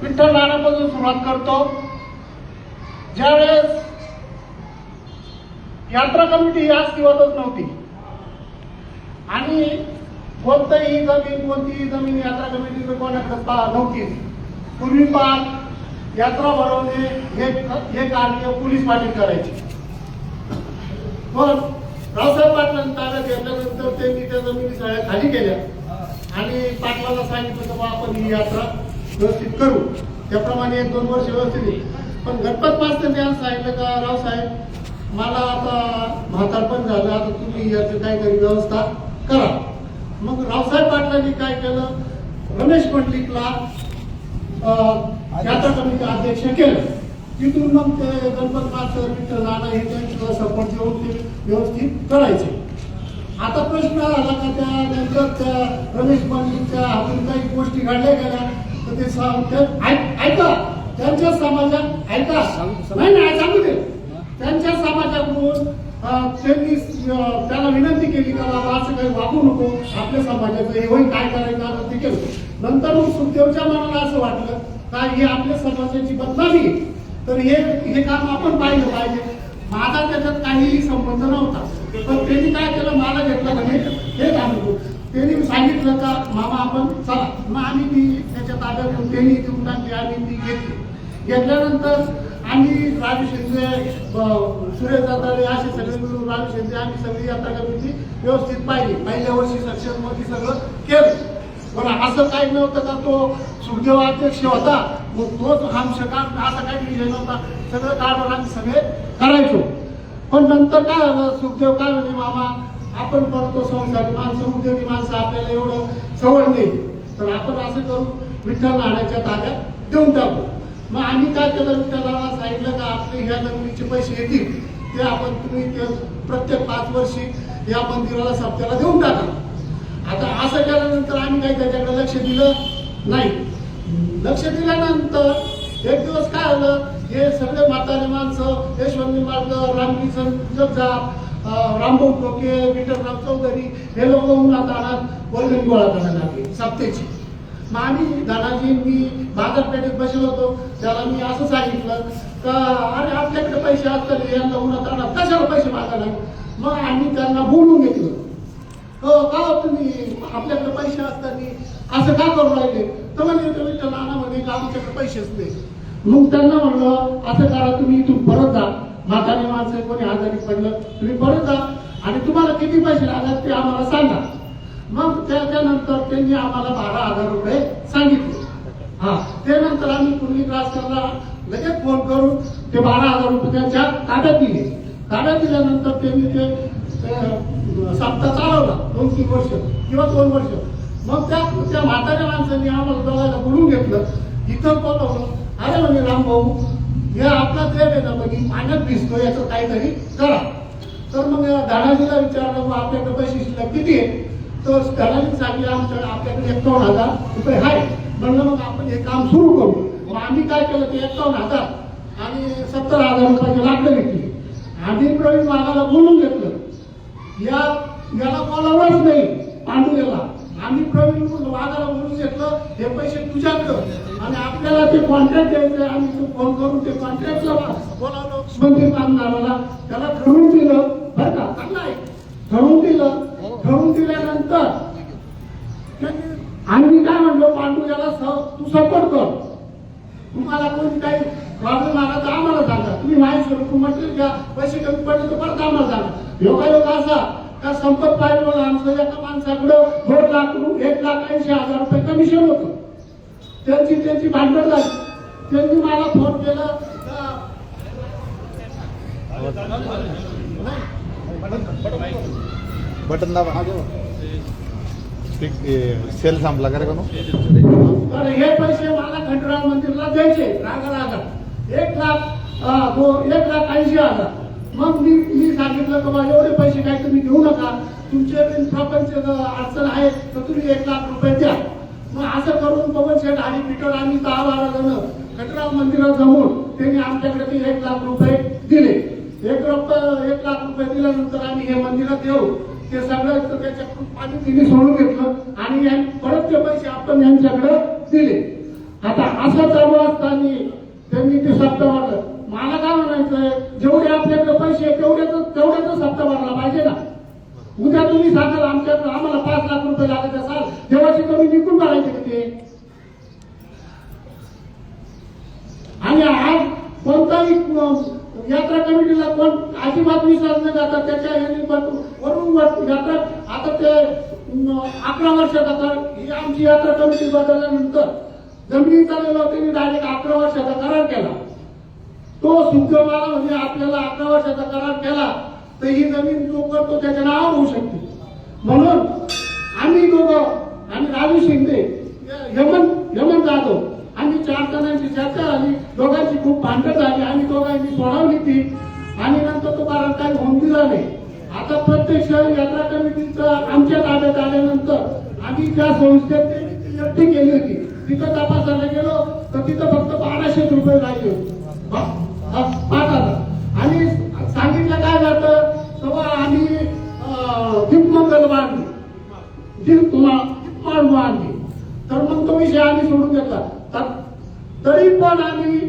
विठ्ठल नाण्यापासून सुरुवात करतो. ज्यावेळेस यात्रा कमिटी या अस्तित्वातच नव्हती आणि कोणतीही जमीन यात्रा कमिटीचं कोणाकडे नव्हती. पूर्वी पार यात्रा भरवणे हे कार्य पोलीस पाटील करायचे. पण रावसाहेब पाटलांनी ताब्यात घेतल्यानंतर त्यांनी त्या जमिनी सगळ्या खाली केल्या आणि पाटलाला सांगितलं की आपण ही यात्रा व्यवस्थित करू. त्याप्रमाणे 1-2 वर्ष व्यवस्थित. पण गणपत मास्तरांनी यांना सांगितलं का रावसाहेब मला आता म्हातारपण झालं, आता तुम्ही याची काहीतरी व्यवस्था करा. मग रावसाहेब पाटलांनी काय केलं, रमेश मंडलिकला यात्रा कमिटी अध्यक्ष केलं. तिथून मग ते गणपत मास्तर विठ्ठल नाना हे त्यांच्याला सपोर्ट देऊन ते व्यवस्थित करायचे. आता प्रश्न आला का त्यानंतर त्या रमेश मंडलिकच्या हातून काही गोष्टी घडल्या गेल्या तर ते ऐका त्यांच्या समाजात ऐका नाही सांगू दे. त्यांच्या समाजाकडून त्यांनी त्याला विनंती केली का बाबा असं काही वागू नको, आपल्या समाजाचं हे होईल काय करायचं ते केलं. नंतर मग सुखदेवच्या मनाला असं वाटलं का हे आपल्या समाजाची बदनामी, तर हे काम आपण पाहिलं पाहिजे. माझा त्याच्यात काहीही संबंध नव्हता. पण त्यांनी काय केलं, मला घेतलं म्हणे हे काम करू. त्यांनी सांगितलं का मामा आपण चला. मग आम्ही ती त्याच्या ताब्यात घेऊन त्यांनी देऊन टाकली, आम्ही ती घेतली. घेतल्यानंतर आम्ही राजू शिंदे, सुरेश दादारे असे सगळे मिळून राजू शिंदे आम्ही सगळी यात्रा कमिटी व्यवस्थित पाहिली. पहिल्या वर्षी सक्षममध्ये सगळं केलं. पण असं काही नव्हतं का तो सुखदेव अध्यक्ष होता मग तोच काम असा काही विषय नव्हता. सगळं कारभार आम्ही सगळे करायचो. पण नंतर काय झालं, सुखदेव काय म्हणे मामा आपण करतो संसारी माणसं, उद्योगी माणसं, आपल्याला एवढं सवय नाही, तर आपण असं करू विठ्ठल नाण्याच्या ताब्यात देऊन टाकू. मग आम्ही काय केलं, विठ्ठलाला सांगितलं का आपले ह्या जमिनीचे पैसे येतील ते आपण तुम्ही ते प्रत्येक 5 वर्षी या मंदिराला सप्त्याला देऊन टाका. आता असं केल्यानंतर आम्ही काही त्याच्याकडे लक्ष दिलं नाही. लक्ष दिल्यानंतर एक दिवस काय झालं, हे सगळे म्हातारे माणसं यशवंत निंबाळकर, रामकिसन जगजाप, रामभाऊ टोके, विठ्ठलराव चौधरी हे लोक उन्हात आणत वर्गणी गोळा करायला लागले सप्तेची. मग आम्ही दादाजी मी बाजारपेठेत बसलो होतो, त्याला मी असं सांगितलं का अरे आपल्याकडे पैसे असतात यांना उन्हात आणत कशाला पैसे मागायला. मग आम्ही त्यांना बोलून घेतलं का तुम्ही आपल्याकडे पैसे असताना असं का करू राहिले. तर म्हणे विठ्ठल नाना म्हणे का आमच्याकडे पैसेच नाही. मग त्यांना म्हणलं असं करा, तुम्ही इथून परत जा, म्हातारी माणसं कोणी आजारी पडलं तुम्ही परत जा आणि तुम्हाला किती पैसे लागतात ते आम्हाला सांगा. मग त्याच्यानंतर त्यांनी आम्हाला 12,000 रुपये सांगितले. त्यानंतर आम्ही पूर्वी क्लासला लगेच फोन करून ते 12,000 रुपये त्यांच्या ताब्यात दिले. ताब्यात दिल्यानंतर त्यांनी ते सप्ताह चालवला 2-3 वर्ष किंवा 2 वर्ष. मग त्या म्हाताऱ्या माणसांनी आम्हाला दोघांना बोलून घेतलं, इथं बोलवलं. अरे म्हणे रामभाऊ हे आपला देव आहे ना, म्हणजे पाण्यात भिजतो याचं काहीतरी करा. तर मग दादाजीला विचारलं मग आपल्याकडे पैसे शिल्लक किती आहे. तर दादाजी सांगितलं आपल्याकडे 51,000 रुपये आहे. म्हणलं मग आपण हे काम सुरू करू. मग आम्ही काय केलं ते 51,000 आणि 70,000 रुपयाचे लाकडं घेतली. आम्ही प्रवीण मागाला बोलून घेतलं, याला बोलावलंच नाही पांडुरेला. आम्ही प्रवीण वाघाला बोलून घेतलं हे पैसे तुझ्याकडं आणि आपल्याला ते कॉन्ट्रॅक्ट द्यायचं. आम्ही फोन करून ते कॉन्ट्रॅक्टला बोलावलं मंदिर कामगाराला, त्याला ठरवून दिलं बरं का, चांगलं आहे. ठरवून दिलं. ठरवून दिल्यानंतर आम्ही काय म्हणलो पांडुऱ्याला तू सपोर्ट कर, तुम्हाला कोणी काही प्रॉब्लेम आला तर आम्हाला सांगा, तुम्ही माहिती तू म्हटलं का पैसे कमी पडले तर परत आम्हाला सांगा. योगायोग असा का संपत पाहिजे आमचं एका माणसाकडं 2,80,000 रुपये कमिशन होतं. त्यांची भांडण झाली. त्यांनी मला फोन केला बटन दाबा सेल संपला का रे कोण. तर हे पैसे मला खंडराव मंदिरला द्यायचे रागा 1,80,000. मग मी सांगितलं की बाबा एवढे पैसे काही तुम्ही घेऊ नका, तुमचे प्रपंच अडचण आहे तर तुम्ही 1,00,000 रुपये द्या. मग असं करून पवन शेठ आणि पीटर आम्ही 10-12 जण खंडराव मंदिरात जमून त्यांनी आमच्याकडे ते 1,00,000 रुपये दिले. 1,00,000 रुपये दिल्यानंतर आम्ही हे मंदिरात येऊ ते सगळं त्याच्याकडून पाणी तिने सोडून घेतलं आणि परत ते पैसे आपण यांच्याकडे दिले. आता असं चालू असताना त्यांनी ते सप्ताह भरलं. मला काय म्हणायचंय, जेवढे आपल्याकडे पैसे तेवढ्याच सप्ताह भरला पाहिजे ना. उद्या तुम्ही सांगाल आम्हाला 5 लाख रुपये लागत असाल, देवाची कमी विकून काढायचे का ते? आणि आज कोणताही यात्रा कमिटीला कोण अजिबात विश्वास नाही जातात. त्याच्या वरून यात्रा आता ते 11 वर्षाचा कर, ही आमची यात्रा कमिटी बदलल्यानंतर जमिनीचा लिलाव त्यांनी डायरेक्ट 11 वर्षाचा करार केला. तो सुखमाला म्हणजे आपल्याला 11 वर्षाचा करार केला तर ही जमीन जो करतो त्याच्या नावावर होऊ शकते. म्हणून आम्ही दोघं आणि राजू शिंदे, यमन जाधव, आम्ही 4 जणांची चर्चा झाली. दोघांची खूप भांडण झाली. आम्ही दोघांनी सोडवली ती आणि नंतर तो कारण काही होऊन दिला नाही. आता प्रत्यक्ष यात्रा कमिटीचं आमच्या ताब्यात आल्यानंतर आम्ही त्या संस्थेत एकटी केली होती. तिथं तपासायला गेलो तर तिथं फक्त 1200 रुपये राहिले होते, 5,000. आणि सांगितलं काय जातं तेव्हा आम्ही दीपमंगल बांधली, दीपमाळ बांधली. तर मग तो विषय आम्ही सोडून घेतला. तरी पण आम्ही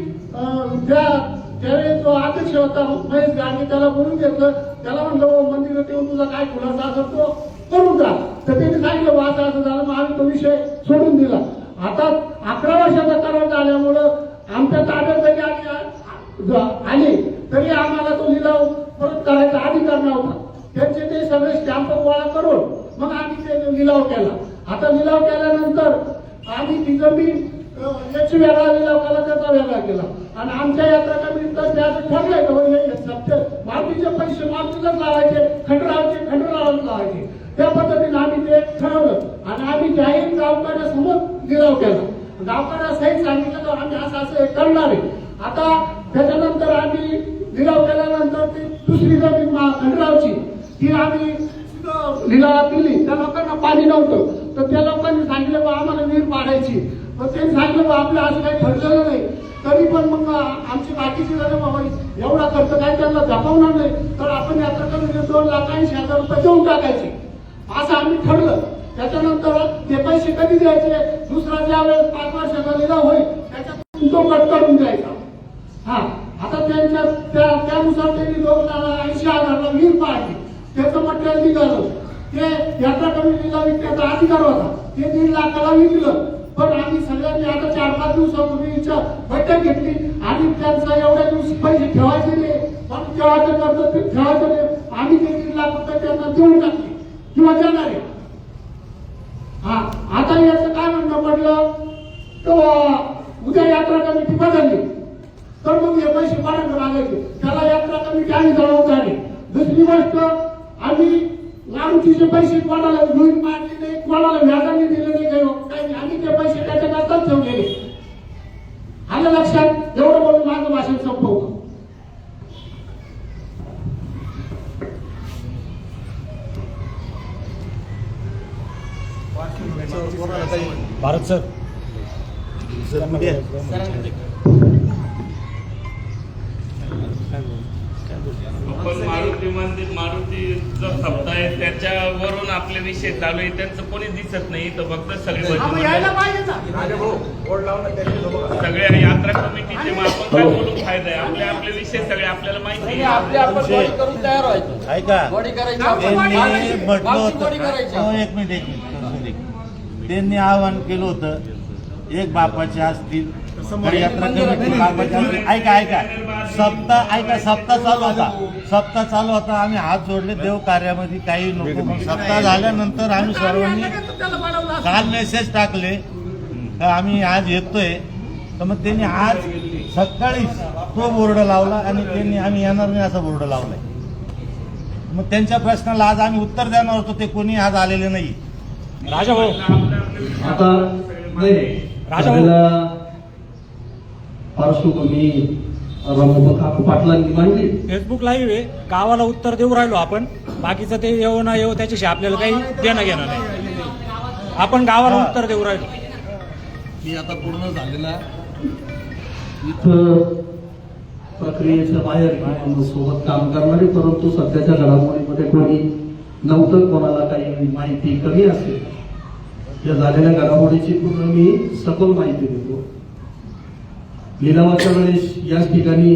त्यावेळेस जो अध्यक्ष होता महेश गांधी, त्याला बोलून घेतलं. त्याला म्हणलं मंदिरात येऊन तुझा काय खुलासा असेल तो करून जा. तर त्यांनी सांगितलं असं झालं. मग आम्ही तो विषय सोडून दिला. आता 11 वर्षाचा करार झाल्यामुळं आमच्या ताब्यात जरी आली तरी आम्हाला तो लिलाव परत करायचा अधिकार नव्हता. त्यांचे ते सगळे स्टॅम्प गोळा करून मग आम्ही ते लिलाव केला. आता लिलाव केल्यानंतर आम्ही ती जमीन याची वेगळा लिलाव केला, त्याचा वेगळा केला. आणि आमच्या यात्रा कमिटीतर्फे असं ठरलंय का मारुतीचे पैसे मारुतीलाच लावायचे, खंडरावाला लावायचे. त्या पद्धतीने आम्ही ते ठरवलं आणि आम्ही जाहीर गावकऱ्यासमोर लिलाव केला. गावकऱ्यासहित सांगितलं तर आम्ही असं करणार आहे. आता त्याच्यानंतर आम्ही लिलाव केल्यानंतर ती दुसरी जमीन खंडरावची ती आम्ही लिलावात दिली. त्या लोकांना पाणी नव्हतं तर त्या लोकांनी सांगितलं आम्हाला विहीर पाडायची. पण त्यांनी सांगितलं आपलं असं काही ठरलेलं नाही. तरी पण मग आमची बाकीची झालं बाबा एवढा खर्च काय त्यांना जपवणार नाही तर आपण यात्रा करून 2,80,000 रुपये देऊन टाकायचे असं आम्ही ठरलं. त्याच्यानंतर ते पैसे कधी द्यायचे, दुसरा ज्या वेळेस 5 वर्षाचा लिलाव होईल त्याच्यात तो कट करून द्यायचा. हा आता त्यानुसार त्यांनी 2,80,000ला विहीर पाडली. त्याचं मटेरियल निघालं. ते यात्रा कमिटीला विकण्याचा अधिकार होता. ते 1.5 लाखाला विकलं. पण आम्ही सगळ्यांनी आता 4-5 दिवसापूर्वी बैठक घेतली आणि त्यांचा एवढ्या दिवशी पैसे ठेवायचे नाही, पण ठेवायचं कर्ज ठेवायचं नाही. आम्ही ते 1.5 लाख रुपये त्यांना देऊन टाकले किंवा देणार आहे. हा आता याचं काय म्हणणं पडलं तर उद्या यात्रा कमिटी बदलली तर मग हे पैसे कोणाकडे मागायचे, त्याला यात्रा कमिटी आम्ही जबाबदारी. दुसरी गोष्ट आम्ही मारुतीचे पैसे कोणाला घेऊन मारले नाही, कोणाला व्याजाने दिले नाही, काही आम्ही ते पैसे त्याच्याकरताच ठेवलेले. आलं लक्षात? एवढं बोलून माझं भाषण संपवतो. भारत सर आपण मारुती मंदिर मारुतीचा सप्ताह आहे त्याच्यावरून आपले विषय चालू आहे. त्यांचं कोणी दिसत नाही तर फक्त सगळे सगळ्या यात्रा कमिटीचे आपण काय बोलून फायदा आहे. आपले विषय सगळे आपल्याला माहिती आहे. ऐका म्हटलं होतं एक मिनिट त्यांनी आवाहन केलं होतं एक बापाचे असतील यात्रा कमिटी बापाचे असतील. ऐका सप्ताह चालू होता. आम्ही हात जोडले देव कार्यामध्ये काही नको. मग सप्ताह झाल्यानंतर आम्ही सर्वांनी काल मेसेज टाकले तर आम्ही आज येतोय. तर मग त्यांनी आज सकाळी तो बोर्ड लावला आणि त्यांनी आम्ही येणार नाही असा बोर्ड लावलाय. मग त्यांच्या प्रश्नाला आज आम्ही उत्तर देणार होतो, ते कोणी आज आलेले नाही. राजा भाऊ आता राजा पार्श्वभूमी पाटलांनी मांडली. फेसबुक लाईव्ह आहे, गावाला उत्तर देऊ राहिलो आपण. बाकीचं ते येऊ ना येऊ त्याच्याशी आपल्याला काही देणं घेणं नाही. आपण गावाला उत्तर देऊ राहिलो. मी आता पूर्ण झालेला इथं प्रक्रियेच्या बाहेर सोबत काम करणारे, परंतु सध्याच्या घडामोडीमध्ये कोणी नव्हतं, कोणाला काही माहिती कमी असेल या झालेल्या घडामोडीची पूर्ण मी सखोल माहिती देतो. लिलावाच्या वेळेस याच ठिकाणी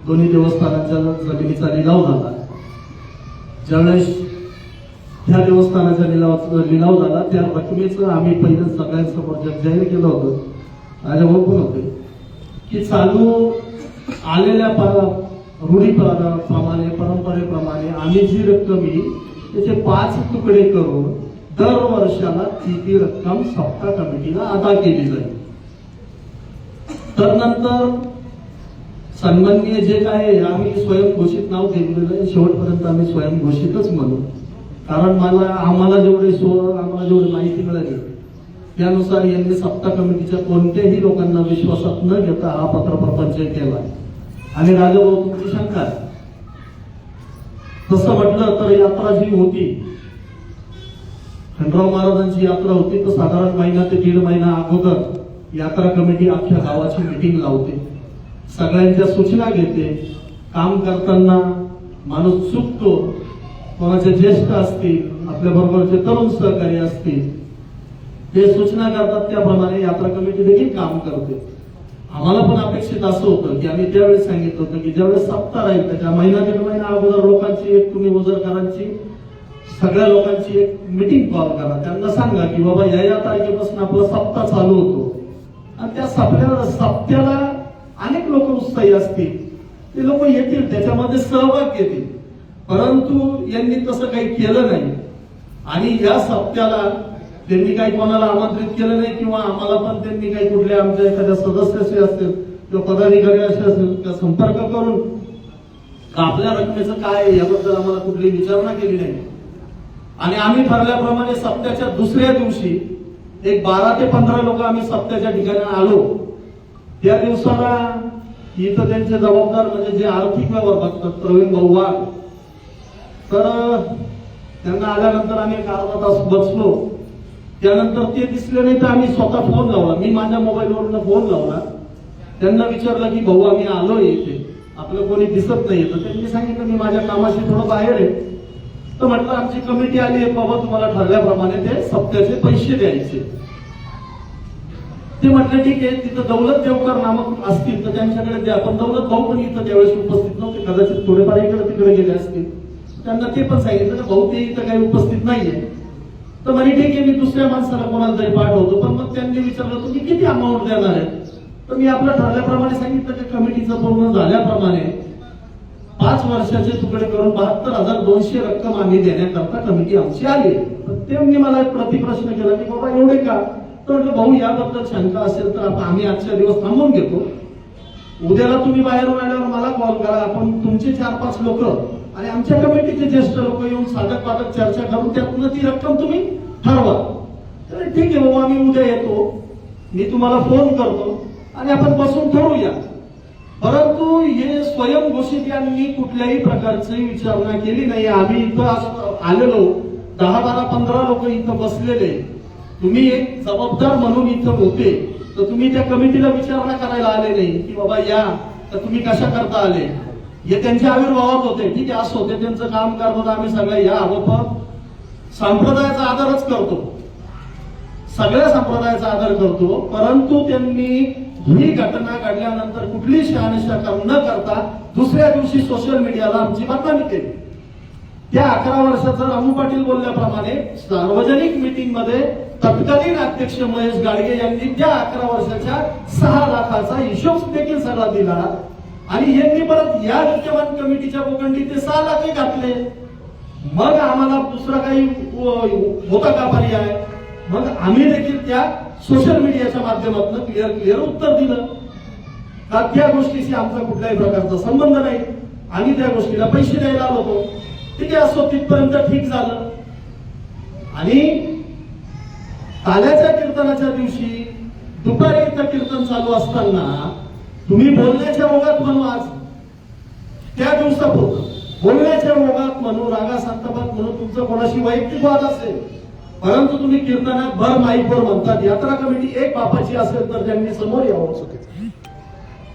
दोन्ही देवस्थानांच्या जमिनीचा लिलाव झाला. ज्यावेळेस ह्या देवस्थानाचा लिलाव झाला त्या रकमेचं आम्ही पहिलं सगळ्यांसमोर जाहीर केलं होतं, राजाभाऊ पण होते, की चालू आलेल्या रूढीप्रमाणे परंपरेप्रमाणे आम्ही जी रक्कम येईल त्याचे 5 तुकडे करून दर वर्षाला ती रक्कम सप्ताह कमिटीला अदा केली जाईल. तर नंतर सन्माननीय जे काय आम्ही स्वयंघोषित नाव दिलेलं आहे, शेवटपर्यंत आम्ही स्वयंघोषितच म्हणू, कारण आम्हाला जेवढी माहिती मिळाली त्यानुसार यांनी सप्ताह कमिटीच्या कोणत्याही लोकांना विश्वासात न घेता हा पत्रप्रपंच केला. आणि राजाभाऊ तुमची शंका आहे, तसं म्हटलं तर यात्रा जी होती, खंडराव महाराजांची यात्रा होती, तर साधारण महिना ते 1.5 महिना अगोदर यात्रा कमिटी अख्ख्या गावाची मिटिंग लावते, सगळ्यांच्या सूचना घेते. काम करताना माणूस चुकतो, कोणाचे ज्येष्ठ असतील, आपल्या बरोबरचे तरुण सहकारी असतील, ते सूचना करतात त्याप्रमाणे यात्रा कमिटी देखील काम करते. आम्हाला पण अपेक्षित असं होतं की आम्ही त्यावेळेस सांगितलं होतं की ज्यावेळेस सप्ताह राहील त्याच्या महिना 1.5 महिना अगोदर लोकांची एक तुम्ही उजरकरांची सगळ्या लोकांची एक मिटिंग कॉल करा, त्यांना सांगा की बाबा या तारखेपासून आपला सप्ताह चालू होतो आणि त्या सप्त्याला अनेक लोक उत्साही असतील, ते लोक येतील, त्याच्यामध्ये सहभाग घेतील. परंतु यांनी तसं काही केलं नाही आणि या सप्त्याला त्यांनी काही कोणाला आमंत्रित केलं नाही किंवा आम्हाला पण त्यांनी काही कुठल्या आमच्या एखाद्या सदस्याशी असतील किंवा पदाधिकारी असे असतील त्या संपर्क करून आपल्या रकमेचं काय आहे याबद्दल आम्हाला कुठली विचारणा केली नाही. आणि आम्ही ठरल्याप्रमाणे सप्त्याच्या दुसऱ्या दिवशी एक 12 ते 15 लोक आम्ही सप्त्याच्या ठिकाणी आलो. त्या दिवसाला इथं त्यांचे जबाबदार म्हणजे जे आर्थिक व्यवहार बघतात प्रवीण भाऊ वाघ, तर त्यांना आल्यानंतर आम्ही एक अर्धा तास बसलो. त्यानंतर ते दिसले नाही तर आम्ही स्वतः फोन लावला, मी माझ्या मोबाईलवरून फोन लावला, त्यांना विचारलं की भाऊ आम्ही आलोय इथे, आपलं कोणी दिसत नाही. तर त्यांनी सांगितलं मी माझ्या कामाशी थोडं बाहेर आहे. तर म्हटलं आमची कमिटी आली आहे बाबा, तुम्हाला ठरल्याप्रमाणे ते सप्त्याचे पैसे द्यायचे. ते म्हटलं ठीक आहे, तिथं दौलत देवकर नामक असतील तर त्यांच्याकडे द्या. पण दौलत भाऊ पण इथं त्यावेळेस उपस्थित नव्हते, कदाचित थोडेफार इकडे तिकडे गेले असतील. त्यांना ते पण सांगितलं की भाऊ ते इथं काही उपस्थित नाहीये. तर म्हणे ठीक आहे, मी दुसऱ्या माणसाला कोणाला तरी पाठवतो. पण मग त्यांनी विचारलं तुम्ही किती अमाऊंट देणार आहे, तर मी आपलं ठरल्याप्रमाणे सांगितलं की कमिटीचं पूर्ण झाल्याप्रमाणे 5 वर्षाचे तुकडे करून 72,200 रक्कम आम्ही देण्याकरता कमिटी आमची आली. त्यांनी मला एक प्रतिप्रश्न केला की बाबा एवढे का, तर म्हटलं भाऊ याबद्दल शंका असेल तर आम्ही आजच्या दिवस थांबून घेतो, उद्याला तुम्ही बाहेरून आल्यावर मला कॉल करा, आपण तुमचे 4-5 लोक आणि आमच्या कमिटीचे ज्येष्ठ लोक येऊन साधक पाधक चर्चा करून त्यातून ती रक्कम तुम्ही ठरवा. तर ठीक आहे बाबा, आम्ही उद्या येतो, मी तुम्हाला फोन करतो आणि आपण बसून ठरवूया. परंतु हे स्वयंघोषित यांनी कुठल्याही प्रकारची विचारणा केली नाही. आम्ही इथं आलेलो 10-12-15 लोक इथं बसलेले, तुम्ही एक जबाबदार म्हणून इथं होते, तर तुम्ही त्या कमिटीला विचारणा करायला आले नाही की बाबा या, तर तुम्ही कशा करता आले. हे त्यांच्या आविर्भावात होते, ठीक आहे, असं होते, त्यांचं काम करतात, आम्ही सगळे या आपण संप्रदायाचा आदरच करतो, सगळ्या संप्रदायाचा आदर करतो. परंतु त्यांनी ही घटना घडल्यानंतर कुठली शहानिशा न करता दुसऱ्या दिवशी सोशल मीडियाला आमची बदनामी केली. त्या 11 वर्षाचा रामू पाटील बोलल्याप्रमाणे सार्वजनिक मिटिंग मध्ये तत्कालीन अध्यक्ष महेश गाडगे यांनी त्या 11 वर्षाच्या 6 लाखाचा हिशोब देखील सगळा दिला आणि यांनी परत या विद्यमान कमिटीच्या बोकंडी ते 6 लाख घातले. मग आम्हाला दुसरा काही होता का पर्याय, मग आम्ही देखील त्या सोशल मीडियाच्या माध्यमातून क्लिअर उत्तर दिलं का त्या गोष्टीशी आमचा कुठल्याही प्रकारचा संबंध नाही, आम्ही त्या गोष्टीला पैसे द्यायला आलो होतो. ठीक आहे, असो, तिथपर्यंत ठीक झालं. आणि ताल्याच्या कीर्तनाच्या दिवशी दुपारी इथं कीर्तन चालू असताना तुम्ही बोलण्याच्या ओघात म्हणू, आज त्या दिवसापूर्वी बोलण्याच्या ओघात म्हणू, रागा संतापात म्हणू, तुमचं कोणाशी वैयक्तिक वाद असेल, परंतु तुम्ही कीर्तनात भर माईकवर म्हणतात यात्रा कमिटी एक बापाची असेल तर त्यांनी समोर यावं.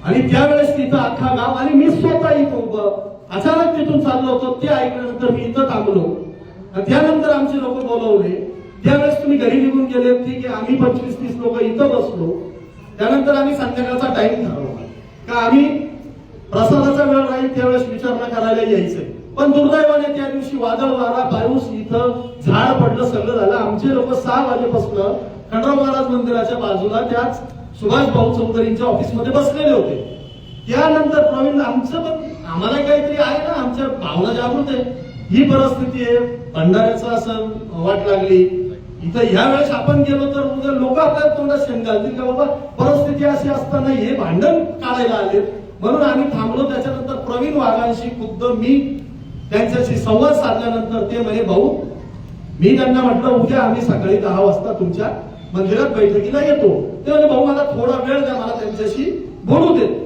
आणि त्यावेळेस तिथं अख्खा गाव आणि मी स्वतः इथं उभं, अचानक तिथून चाललो होतो, ते ऐकल्यानंतर मी इथं थांबलो. त्यानंतर आमचे लोक बोलवले, त्यावेळेस तुम्ही घरी निघून गेले, ठीक आहे, आम्ही 25-30 लोक इथं बसलो. त्यानंतर आम्ही संध्याकाळचा टाइम ठरवला. का आम्ही प्रसादाचा वेळ राहील त्यावेळेस विचारणा करायला यायचंय. पण दुर्दैवाने त्या दिवशी वादळ वारा पाऊस, इथं झाड पडलं, सगळं झालं. आमचे लोक 6 वाजेपासून खंडराव महाराज मंदिराच्या बाजूला त्याच सुभाष भाऊ चौधरींच्या ऑफिसमध्ये बसलेले होते. त्यानंतर प्रवीण आमचं पण आम्हाला काहीतरी आहे ना, आमच्या भावना जागृत आहे. ही परिस्थिती आहे, भंडाऱ्याचं असं वाट लागली इथं. ह्या वेळेस आपण गेलो तर उद्या लोक आपल्या तोंडात शेण घालतील का बाबा परिस्थिती अशी असताना हे भांडण काढायला आले. म्हणून आम्ही थांबलो. त्याच्यानंतर प्रवीण वाघांशी खुद्द मी त्यांच्याशी संवाद साधल्यानंतर ते म्हणे, भाऊ मी त्यांना म्हटलं उद्या आम्ही सकाळी 10 वाजता तुमच्या मंदिरात बैठकीला येतो. ते म्हणे भाऊ मला थोडा वेळ द्या, मला त्यांच्याशी बोलू देत.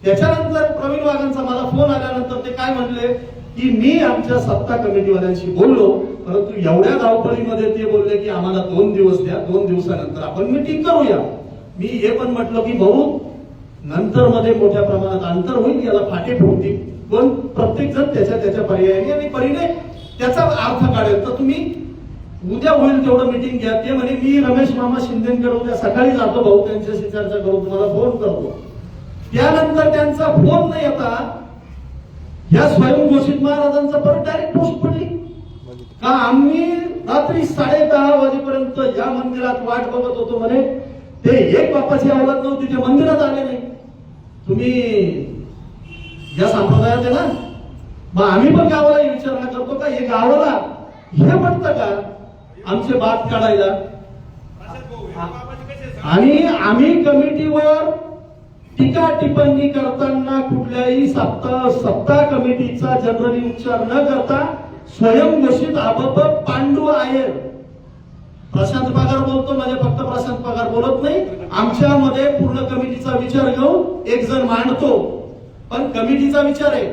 त्याच्यानंतर प्रवीण वाघांचा मला फोन आल्यानंतर ते काय म्हणले की मी आमच्या सत्ता कमिटीवाल्यांशी बोललो, परंतु एवढ्या धावपळीमध्ये ते बोलले की आम्हाला 2 दिवस द्या, 2 दिवसानंतर आपण मीटिंग करूया. मी हे पण म्हटलं की भाऊ नंतर मध्ये मोठ्या प्रमाणात अंतर होईल, याला फाटे फुटतील, पण प्रत्येक जण त्याच्या पर्यायाने आणि परीने त्याचा अर्थ काढेल. तर तुम्ही उद्या होईल तेवढं मीटिंग घ्या. ते म्हणे मी रमेश मामा शिंदेकडे उद्या सकाळी जातो भाऊ, त्यांच्याशी चर्चा करू, तुम्हाला फोन करतो. त्यानंतर त्यांचा फोन न येता या स्वयंघोषित महाराजांचा परत डायरेक्ट पोस्ट पडली का आम्ही रात्री 10:30 वाजेपर्यंत या मंदिरात वाट बघत होतो. म्हणे ते एक बापाची आवडत नव्हती, ते मंदिरात आले नाही. तुम्ही या संप्रदायात आहे ना, मग आम्ही पण गावाला विचारणा करतो का हे गावाला हे म्हणतं का आमचे बाप काढायला. आणि आम्ही कमिटीवर टीका टिप्पणी करताना कुठल्याही सत्ता कमिटीचा जनरली उच्चार न करता स्वयंघोषित आबप पांडू आहे. प्रशांत पगार बोलतो, म्हणजे फक्त प्रशांत पगार बोलत नाही. आमच्यामध्ये पूर्ण कमिटीचा विचार घेऊन एक जण मांडतो, पण कमिटीचा विचार आहे.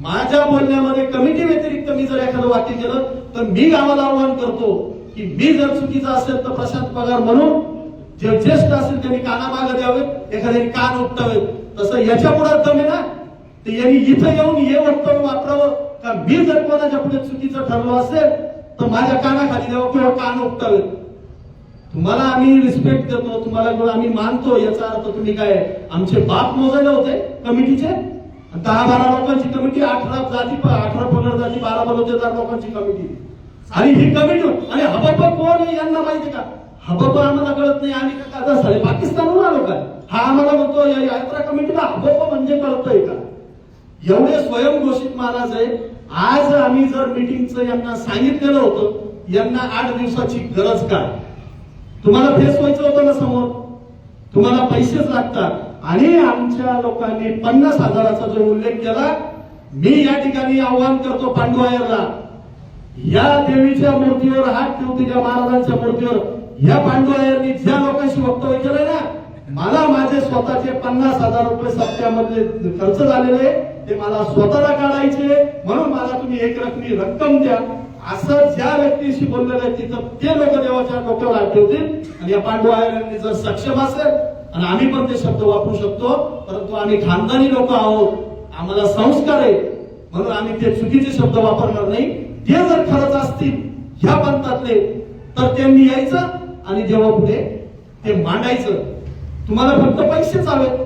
माझ्या बोलण्यामध्ये कमिटी व्यतिरिक्त मी जर एखादं वाक्य केलं तर मी गावाला आव्हान करतो की मी जर चुकीचा असेल तर प्रशांत पगार म्हणून जे ज्येष्ठ असेल त्यांनी कानामागं द्यावेत, एखाद्याने कान उपटावेत. तसं याच्या पुढे दम आहे ना, तर यांनी इथं येऊन हे वक्तव्य वापरावं का मी जर कोणाच्या पुढे चुकीचं ठरलो असेल तर माझ्या कानाखाली द्यावं किंवा कान उपटावेत. तुम्हाला आम्ही रिस्पेक्ट देतो, तुम्हाला आम्ही मानतो, याचा अर्थ तुम्ही काय आमचे बाप मोजायला होते कमिटीचे. 10-12 लोकांची कमिटी, 18 पगड जाती, 12 बलुतेदार लोकांची कमिटी. आणि ही कमिटी आणि हबप कोण आहे यांना माहिती का? हबप आम्हाला कळत नाही. आणि का साडे पाकिस्तानहून आलो का हा आम्हाला म्हणतो या यात्रा कमिटीला हबप म्हणजे कळतंय का? एवढे स्वयंघोषित महाराज आहे. आज आम्ही जर मीटिंगचं यांना सांगितलेलं होतं, यांना 8 दिवसाची गरज काय, तुम्हाला फेस व्हायचं होतं ना समोर, तुम्हाला पैसेच लागतात. आणि आमच्या लोकांनी 50,000चा जो उल्लेख केला, मी या ठिकाणी आव्हान करतो पांडू आयरला, या देवीच्या मूर्तीवर हात ठेवते, त्या महाराजांच्या मूर्तीवर या पांडू आयरनी ज्या लोकांशी वक्तव्य केलंय ना, मला माझे स्वतःचे 50,000 रुपये सप्त्यामध्ये खर्च झालेले ते मला स्वतःला काढायचे, म्हणून मला तुम्ही एक रक्कम द्या. असं ज्या व्यक्तीशी बोललेलं आहे तिथं ते लोक देवाच्या डोक्यावर हात ठेवतील. आणि या पांडू आयरांनी जर सक्षम असेल आणि आम्ही पण ते शब्द वापरू शकतो, परंतु आम्ही खानदानी लोक आहोत, आम्हाला संस्कार आहे, म्हणून आम्ही ते चुकीचे शब्द वापरणार नाही. ते जर खरंच असतील ह्या पंथातले तर त्यांनी यायचं आणि देवा पुढे ते मांडायचं. तुम्हाला फक्त पैसेच हवेत,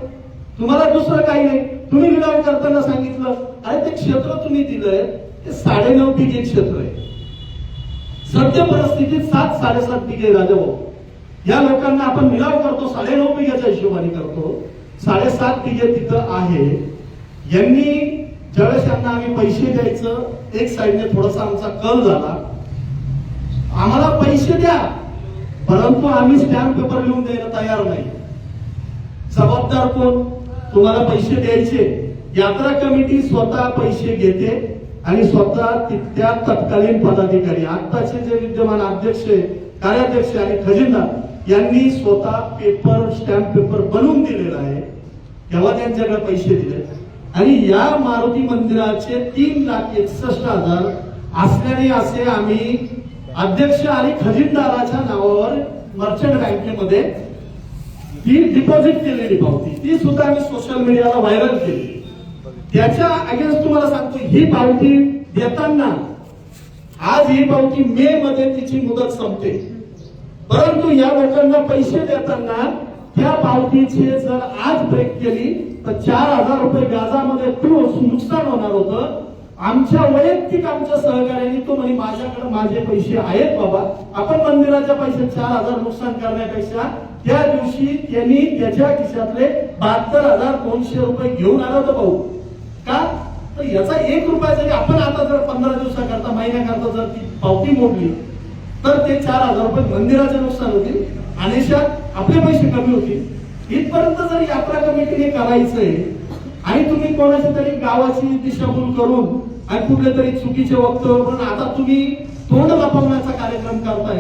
तुम्हाला दुसरं काही नाही. तुम्ही लिलाव करताना सांगितलं अरे ते क्षेत्र तुम्ही दिलंय ते 9.5 बिघे क्षेत्र आहे. सध्या परिस्थितीत 7-7.5 बिघे राजाभाऊ. या लोकांना आपण लिलाव करतो 9.5 बिघ्याच्या हिशोबाने करतो, 7.5 बिघे तिथं आहे. यांनी ज्यावेळेस यांना आम्ही पैसे द्यायचं, एक साईडने थोडासा आमचा कल झाला, आम्हाला पैसे द्या परंतु आम्ही स्टॅम्प पेपर लिहून द्यायला तयार नाही. जबाबदार कोण? तुम्हाला पैसे द्यायचे, यात्रा कमिटी स्वतः पैसे घेते आणि स्वतः त्या तत्कालीन पदाधिकारी, आताचे जे विद्यमान अध्यक्ष, कार्याध्यक्ष आणि खजिनदार यांनी स्वतः पेपर स्टॅम्प पेपर बनवून दिलेला आहे, तेव्हा त्यांच्याकडे पैसे दिले. आणि या मारुती मंदिराचे 3,61,000 असल्याने असे आम्ही अध्यक्ष आणि खजिनदाराच्या नावावर मर्चंट बँकेमध्ये ती डिपॉझिट केलेली पावती, ती सुद्धा आम्ही सोशल मीडियाला व्हायरल केली. त्याच्या अगेन्स्ट तुम्हाला सांगतो, ही पावती देताना आज ही पावती मे मध्ये तिची मुदत संपते, परंतु या लोकांना पैसे देताना त्या पावतीचे जर आज ब्रेक केली तर 4,000 रुपये व्याजामध्ये नुकसान होणार होतं. आमच्या वैयक्तिक आमच्या सहकार्याने तो म्हणे माझ्याकडे माझे पैसे आहेत बाबा, आपण मंदिराच्या पैसे 4,000 नुकसान करण्यापेक्षा त्या दिवशी त्यांनी त्याच्या खिशातले 72,200 रुपये घेऊन आला होता भाऊ. का तर याचा 1 रुपया जरी आपण आता जर 15 दिवसाकरता महिन्याकरता जर ती पावती मोडली तर ते 4,000 रुपये मंदिराचे नुकसान होतील आणि आपले पैसे कमी होतील. इथपर्यंत जर यात्रा कमिटीने करायचंय आणि तुम्ही कोणाच्या तरी गावाची दिशाभूल करून आणि कुठले तरी चुकीचे वक्तव्य करून आता तुम्ही तोंड लपवण्याचा कार्यक्रम करताय.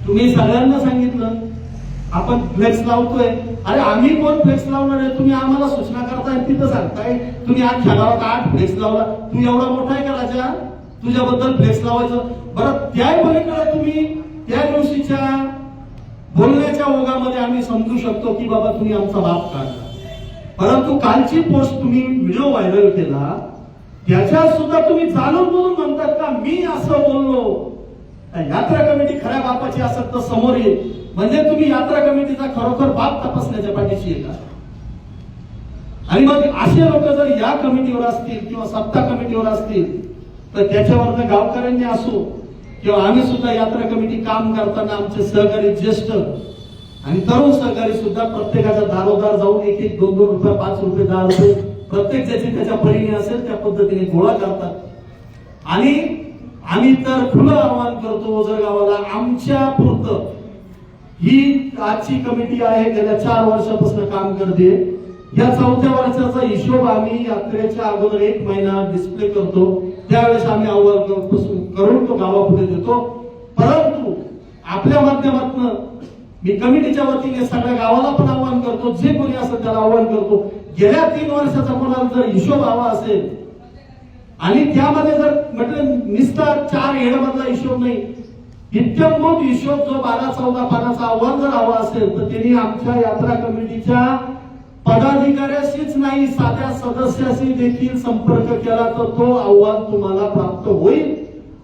तुम्ही सगळ्यांना सांगितलं आपण फ्लेक्स लावतोय, अरे आम्ही कोण फ्लेक्स लावणार आहे, तुम्ही आम्हाला सूचना करताय तिथं सांगताय तुम्ही आज गावात 8 फ्लेक्स लावला. तू एवढा मोठा आहे का राजा, तुझ्याबद्दल फ्लेक्स लावायचं? बरं त्या पलीकडे तुम्ही त्या दिवशीच्या बोलण्याच्या ओघामध्ये आम्ही समजू शकतो की बाबा तुम्ही आमचा बाप काढला, परंतु कालची पोस्ट तुम्ही व्हिडिओ व्हायरल केला त्याच्यात सुद्धा तुम्ही जाणून बोलून म्हणतात का मी असं बोललो. यात्रा कमिटी खऱ्या बापाची असत तर समोर येईल, म्हणजे तुम्ही यात्रा कमिटीचा खरोखर बाप तपासण्याच्या पाठीशी आहे का? आणि मग असे लोक जर या कमिटीवर असतील किंवा सत्ता कमिटीवर असतील तर त्याच्यावर गावकऱ्यांनी असो किंवा आम्ही सुद्धा यात्रा कमिटी काम करताना आमचे सहकारी ज्येष्ठ आणि तरुण सहकारी सुद्धा प्रत्येकाच्या दारोदार जाऊन 1-1, 2-2 रुपये, 5 रुपये, 10 रुपये प्रत्येक ज्याची त्याच्या परीने असेल त्या पद्धतीने गोळा करतात. आणि आम्ही तर खुलं आवाहन करतो ओझर गावाला, आमच्या पुरतं ही आजची कमिटी आहे गेल्या 4 वर्षापासून काम करते. या 4थ्या वर्षाचा हिशोब आम्ही यात्रेच्या अगोदर 1 महिना डिस्प्ले करतो, त्यावेळेस आम्ही अहवाल करून तो गावापुढे देतो. परंतु आपल्या माध्यमातून मी कमिटीच्या वतीने सगळ्या गावाला पण आवाहन करतो, जे कोणी असेल त्याला आवाहन करतो, गेल्या 3 वर्षाचा कोणाला जर हिशोब हवा असेल आणि त्यामध्ये जर म्हटलं निस्तार 4 येण्यामधला हिशोब नाही, इत्यंभूत हिशोब जो 12-14 पानाचा अहवाल जर हवा असेल तर त्यांनी आमच्या यात्रा कमिटीच्या पदाधिकाऱ्याशीच नाही साध्या सदस्याशी देखील संपर्क केला तर तो अहवाल तुम्हाला प्राप्त होईल.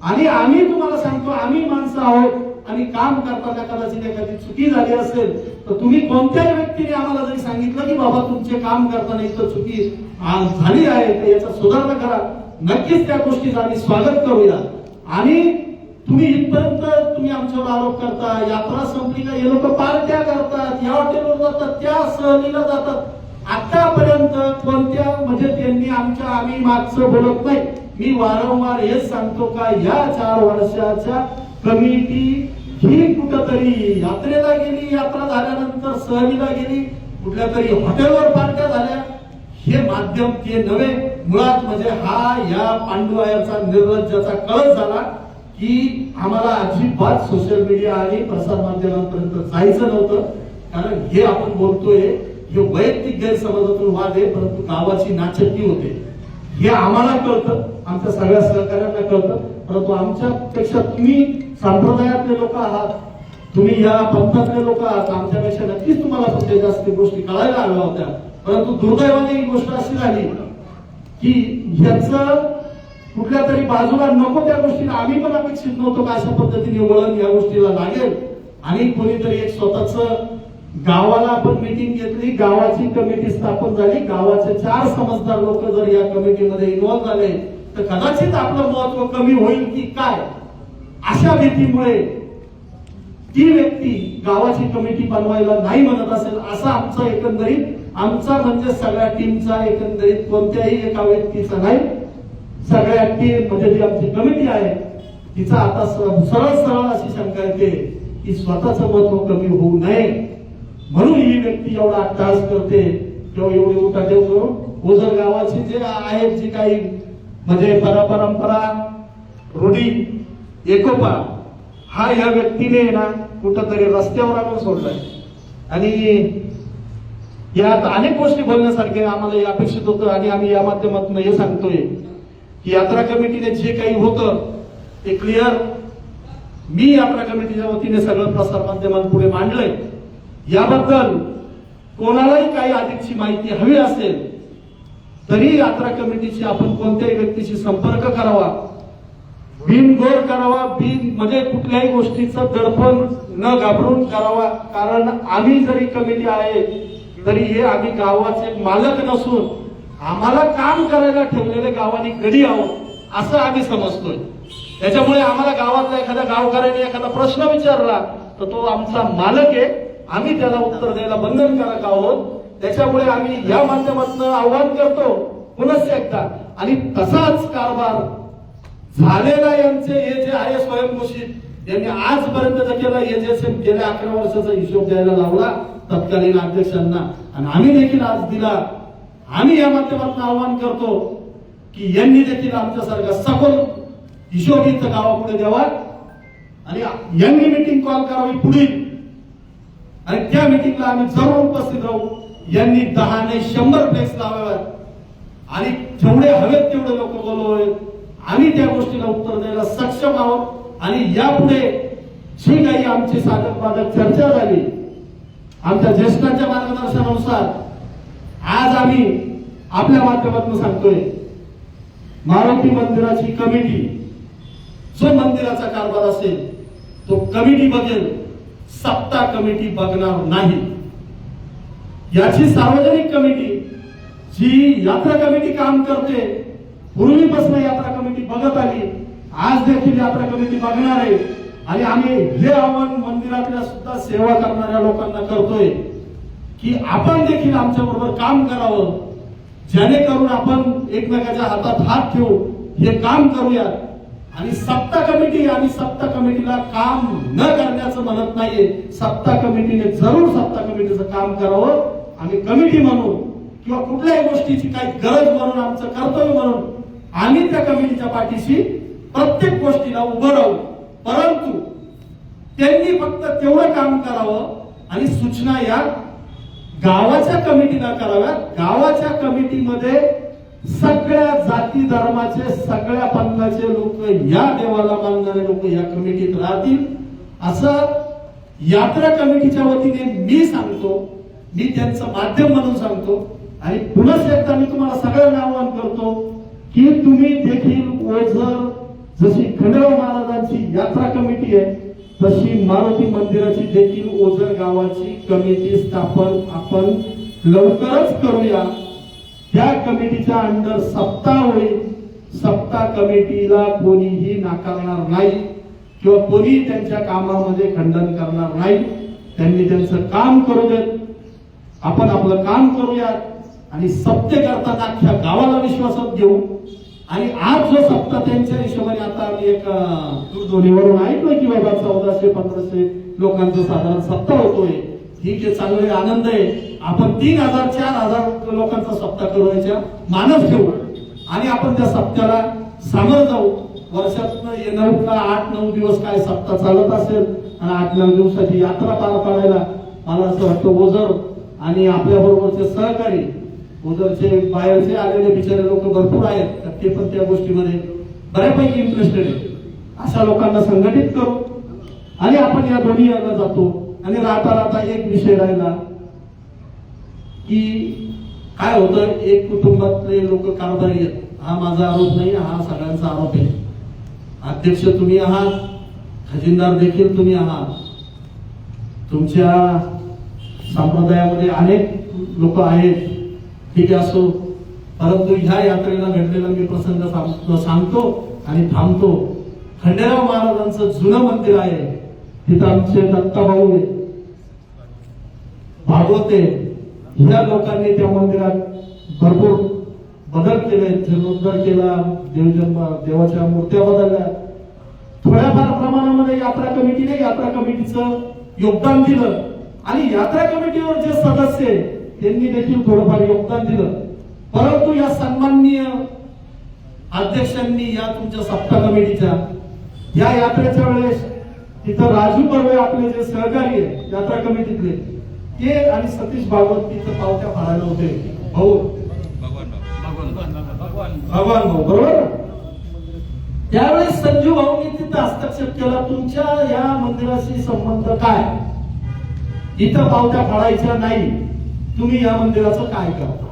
आणि आम्ही तुम्हाला सांगतो आम्ही माणसं आहोत आणि काम करताना कदाचित एखादी चुकी झाली असेल तर तुम्ही कोणत्याही व्यक्तीने आम्हाला जरी सांगितलं की बाबा तुमचे काम करताना इथं चुकी झाली आहे तर याचा सुधारणा करा, नक्कीच त्या गोष्टीचं आम्ही स्वागत करूया. आणि तुम्ही इथपर्यंत तुम्ही आमच्यावर आरोप करता यात्रा संपली का हे लोक पार्ट्या करतात, या हॉटेलवर जातात, त्या सहलीला जातात, आतापर्यंत कोणत्या म्हणजे त्यांनी आम्ही मागचं बोलत नाही. मी वारंवार हेच सांगतो का या 4 वर्षाच्या कमिटी ही कुठंतरी यात्रेला गेली, यात्रा झाल्यानंतर सहलीला गेली, कुठल्या तरी हॉटेलवर पार्ट्या झाल्या, हे माध्यम ते नव्हे. मुळात म्हणजे हा या पांडुआयाचा निर्लज्जाचा कळस झाला की आम्हाला अजिबात सोशल मीडिया आणि प्रसार माध्यमांपर्यंत जायचं नव्हतं. कारण हे आपण बोलतोय हे वैयक्तिक गैरसमजातून वाद आहे, परंतु गावाची नाचक्की होते हे आम्हाला कळतं, आमच्या सगळ्या सहकार्यांना कळतं. परंतु आमच्यापेक्षा तुम्ही संप्रदायातले लोक आहात, तुम्ही या पंथातले लोक आहात, आमच्यापेक्षा नक्कीच तुम्हाला पण त्या जास्त गोष्टी कळायला हव्या होत्या. परंतु दुर्दैवाने ही गोष्ट अशी झाली की ह्याचं कुठल्या तरी बाजूला नको त्या गोष्टीला आम्ही पण अपेक्षित नव्हतो का अशा पद्धतीने वळण या गोष्टीला लागेल. आणि कोणीतरी एक स्वतःच गावाला आपण मीटिंग घेतली, गावाची कमिटी स्थापन झाली, गावाचे 4 समजदार लोक जर या कमिटीमध्ये इन्व्हॉल्व झाले तर कदाचित आपलं महत्व कमी होईल की काय, अशा भीतीमुळे ती व्यक्ती गावाची कमिटी बनवायला नाही म्हणत असेल असा आमचा एकंदरीत आमचा म्हणजे सगळ्या टीमचा एकंदरीत कोणत्याही एका व्यक्तीचा नाही, सगळ्या टीम म्हणजे जी आमची कमिटी आहे तिचा आता सरळ अशी शंका येते की स्वतःचं महत्व कमी होऊ नये म्हणून ही व्यक्ती एवढा अट्टहास करते किंवा एवढी उठाठेव करून ओझर गावाची जे आहेत जी काही म्हणजे परंपरा रूढी एकोपा हा या व्यक्तीने ना कुठंतरी रस्त्यावर आणून सोडलाय. आणि यात अनेक गोष्टी बोलण्यासारखे आम्हाला अपेक्षित होतं आणि आम्ही या माध्यमातून हे सांगतोय की यात्रा कमिटीने जे काही होतं ते क्लिअर मी यात्रा कमिटीच्या वतीने सगळं प्रसार माध्यमांपुढे मांडलंय. याबद्दल कोणालाही काही अधिकची माहिती हवी असेल तरी यात्रा कमिटीची आपण कोणत्याही व्यक्तीशी संपर्क करावा. बिनगोर करावा, म्हणजे कुठल्याही गोष्टीचं दडपण न घाबरून करावा. कारण आम्ही जरी कमिटी आहे तरी हे आम्ही गावाचे मालक नसून आम्हाला काम करायला ठेवलेले गावानी गडी आहोत असं आम्ही समजतोय. त्याच्यामुळे आम्हाला गावातल्या एखाद्या गावकऱ्याने एखादा प्रश्न विचारला तर तो आमचा मालक आहे, आम्ही त्याला उत्तर द्यायला बंधनकारक आहोत. त्याच्यामुळे आम्ही या माध्यमातून आव्हान करतो पुनश्च एकदा, आणि तसाच कारभार झालेला यांचे हे जे आहे स्वयंघोषित यांनी आजपर्यंत केला, हे जे गेल्या 11 वर्षाचा हिशोब द्यायला लावला तत्कालीन अध्यक्षांना, आणि आम्ही देखील आज दिला. आम्ही या माध्यमातून आव्हान करतो की यांनी देखील आमच्यासारखा सखोल हिशोब इथं गावापुढे द्यावा आणि यांनी मीटिंग कॉल करावी पुढील, आणि त्या मीटिंगला आम्ही जरूर उपस्थित राहू. यांनी 10 नाही 100 फ्लेक्स लावाव्यात आणि जेवढे हवेत तेवढे लोक बोलवावेत. आम्ही त्या गोष्टीला उत्तर द्यायला सक्षम आहोत. आणि यापुढे जी काही आमची साधक बाधक चर्चा झाली आमच्या ज्येष्ठांच्या मार्गदर्शनानुसार आज आम्ही आपल्या माध्यमातून सांगतोय, मारुती मंदिराची कमिटी जो मंदिराचा कारभार असेल तो कमिटी बघेल, सप्ताह कमिटी बघणार नाही. याची सार्वजनिक कमिटी जी यात्रा कमिटी काम करते, पूर्वीपासून यात्रा कमिटी बघत आली, आज देखील यात्रा कमिटी बघणार आहे. आणि आम्ही हे आव्हान मंदिरातल्या सुद्धा सेवा करणाऱ्या लोकांना करतोय की आपण देखील आमच्या बरोबर काम करावं, जेणेकरून आपण एकमेकाच्या हातात हात ठेवू हे काम करूयात. आणि सप्ताह कमिटी, आम्ही सप्ताह कमिटीला काम न करण्याचं म्हणत नाहीये, सप्ताह कमिटीने जरूर सप्ताह कमिटीचं काम करावं. आम्ही कमिटी म्हणून किंवा कुठल्याही गोष्टीची काही गरज म्हणून, आमचं कर्तव्य म्हणून आम्ही त्या कमिटीच्या पाठीशी प्रत्येक गोष्टीला उभं राहू. परंतु त्यांनी फक्त तेवढं काम करावं आणि सूचना या गावाच्या कमिटीला कराव्यात. गावाच्या कमिटीमध्ये सगळ्या जाती धर्माचे, सगळ्या पंथाचे लोक, या देवाला मानणारे लोक या कमिटीत राहतील असं यात्रा कमिटीच्या वतीने मी सांगतो. मी त्यांचं माध्यम म्हणून सांगतो. आणि पुन्हा एकदा मी तुम्हाला सगळ्यांना आवाहन करतो की तुम्ही देखील ओझर, जशी खंडेराव महाराजांची यात्रा कमिटी आहे तशी मारुती मंदिराची देखील ओझर गावाची कमिटी स्थापन आपण लवकरच करूया. त्या कमिटीच्या अंडर सप्ताह होईल. सप्ताह कमिटीला कोणीही नाकारणार नाही किंवा कोणी त्यांच्या कामामध्ये खंडन करणार नाही. त्यांनी त्यांचं काम करू देत, आपण आपलं काम करूयात आणि सप्ते करताना अख्ख्या गावाला विश्वासात घेऊ. आणि आज जो सप्ताह त्यांच्या हिशोबाने, आता आम्ही एक दूरध्वनीवरून ऐकलं की बाबा 1400-1500 लोकांचा साधारण सप्ताह होतोय. ठीक आहे, चांगले आनंद आहे. आपण 3000-4000 लोकांचा सप्ताह करायचा मानस ठेवू आणि आपण त्या सप्त्याला सामोरं जाऊ. वर्षातून 8-9 दिवस काय सप्ताह चालत असेल आणि 8-9 दिवसाची यात्रा पार पाडायला मला असं वाटतं ओझर आणि आपल्या बरोबरचे सहकारी, ओझरचे बाहेरचे आलेले बिचारे लोक भरपूर आहेत, तर ते पण त्या गोष्टीमध्ये बऱ्यापैकी इंटरेस्टेड आहे. अशा लोकांना संघटित करू आणि आपण या दोन्ही याला जातो. आणि राहता एक विषय राहिला की काय होतं, एक कुटुंबातले लोक कारभारी आहेत. हा माझा आरोप नाही, हा सगळ्यांचा आरोप आहे. अध्यक्ष तुम्ही आहात, खजिनदार देखील तुम्ही आहात. तुमच्या संप्रदायामध्ये अनेक लोक आहेत, ठीक आहे, असो. परंतु ह्या यात्रेला घडलेला मी प्रसंग सांगतो आणि थांबतो. खंडेराव महाराजांचं जुनं मंदिर आहे, तिथं आमचे दत्ताभाऊ आहे, भागवते, ह्या लोकांनी त्या मंदिरात भरपूर बदल केले, जीर्णोद्धार केला, देवाच्या मूर्त्या बदलल्या. थोड्याफार प्रमाणामध्ये यात्रा कमिटीने यात्रा कमिटीचं योगदान दिलं आणि यात्रा कमिटीवर जे सदस्य त्यांनी देखील थोडंफार योगदान दिलं. परंतु या सन्माननीय अध्यक्षांनी या तुमच्या सप्ताह कमिटीच्या या यात्रेच्या वेळेस तिथं राजू बर्वे आपले जे सहकारी आहे यात्रा कमिटीतले, ते आणि सतीश भागवत तिथं पावत्या फाडायला होते. भाऊ भगवान भाऊ, बरोबर. त्यावेळेस संजू भाऊंनी तिथं हस्तक्षेप केला. तुमच्या या मंदिराशी संबंध काय? इथं पावत्या फाडायच्या नाही, तुम्ही या मंदिराचं काय करता?